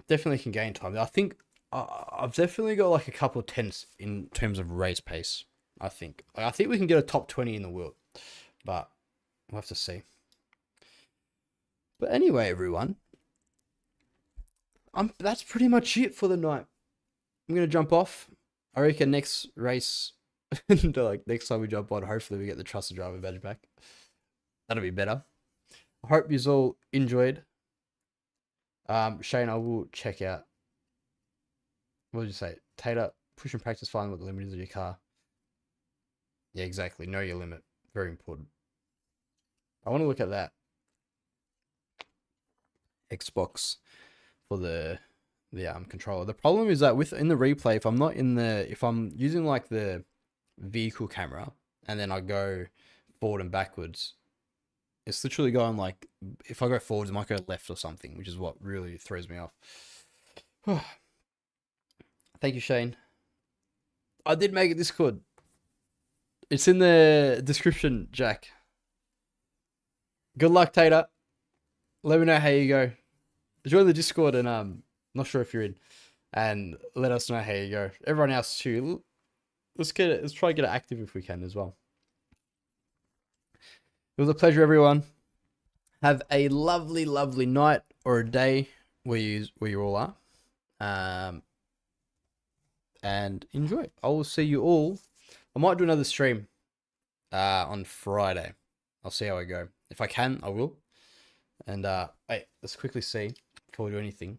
Definitely can gain time. I think I've definitely got like a couple of tenths in terms of race pace. I think we can get a top 20 in the world. But we'll have to see. But anyway, everyone. That's pretty much it for the night. I'm going to jump off. I reckon next race, like next time we jump on, hopefully we get the trusted driver badge back. That'll be better. I hope you all enjoyed. Shane, I will check out. What did you say? Tater, push and practice finding what the limit is of your car. Yeah, exactly. Know your limit. Very important. I want to look at that. Xbox for the controller. The problem is that in the replay, if I'm using like the vehicle camera and then I go forward and backwards, it's literally going like, if I go forwards, it might go left or something, which is what really throws me off. Thank you, Shane. I did make it Discord. It's in the description, Jack. Good luck, Tater. Let me know how you go. Join the Discord and not sure if you're in, and let us know how you go. Everyone else too. Let's try to get it active if we can as well. It was a pleasure, everyone. Have a lovely, lovely night or a day where you all are. And enjoy. I will see you all. I might do another stream on Friday. I'll see how I go. If I can, I will. And wait, let's quickly see before we do anything.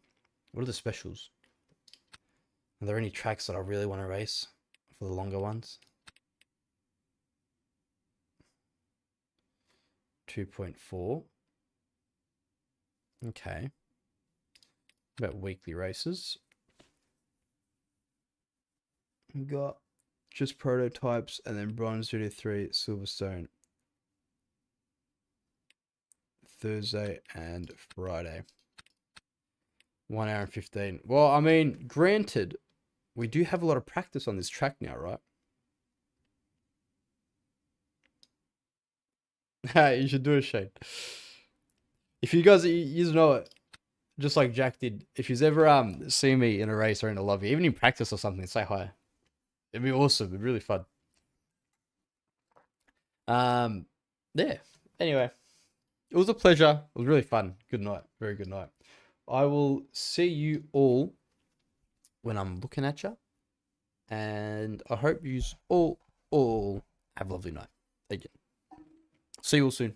What are the specials? Are there any tracks that I really want to race for the longer ones? 2.4. Okay. About weekly races. We got just prototypes and then bronze 2 to 3 Silverstone. Thursday and Friday. 1 hour and 15. Well, I mean, granted, we do have a lot of practice on this track now, right? You should do it, Shane. If you guys, you know it, just like Jack did. If you ever see me in a race or in a lobby, even in practice or something, say hi. It'd be awesome. It'd be really fun. Yeah. Anyway, it was a pleasure. It was really fun. Good night. Very good night. I will see you all when I'm looking at you, and I hope you all have a lovely night. Again. See you all soon.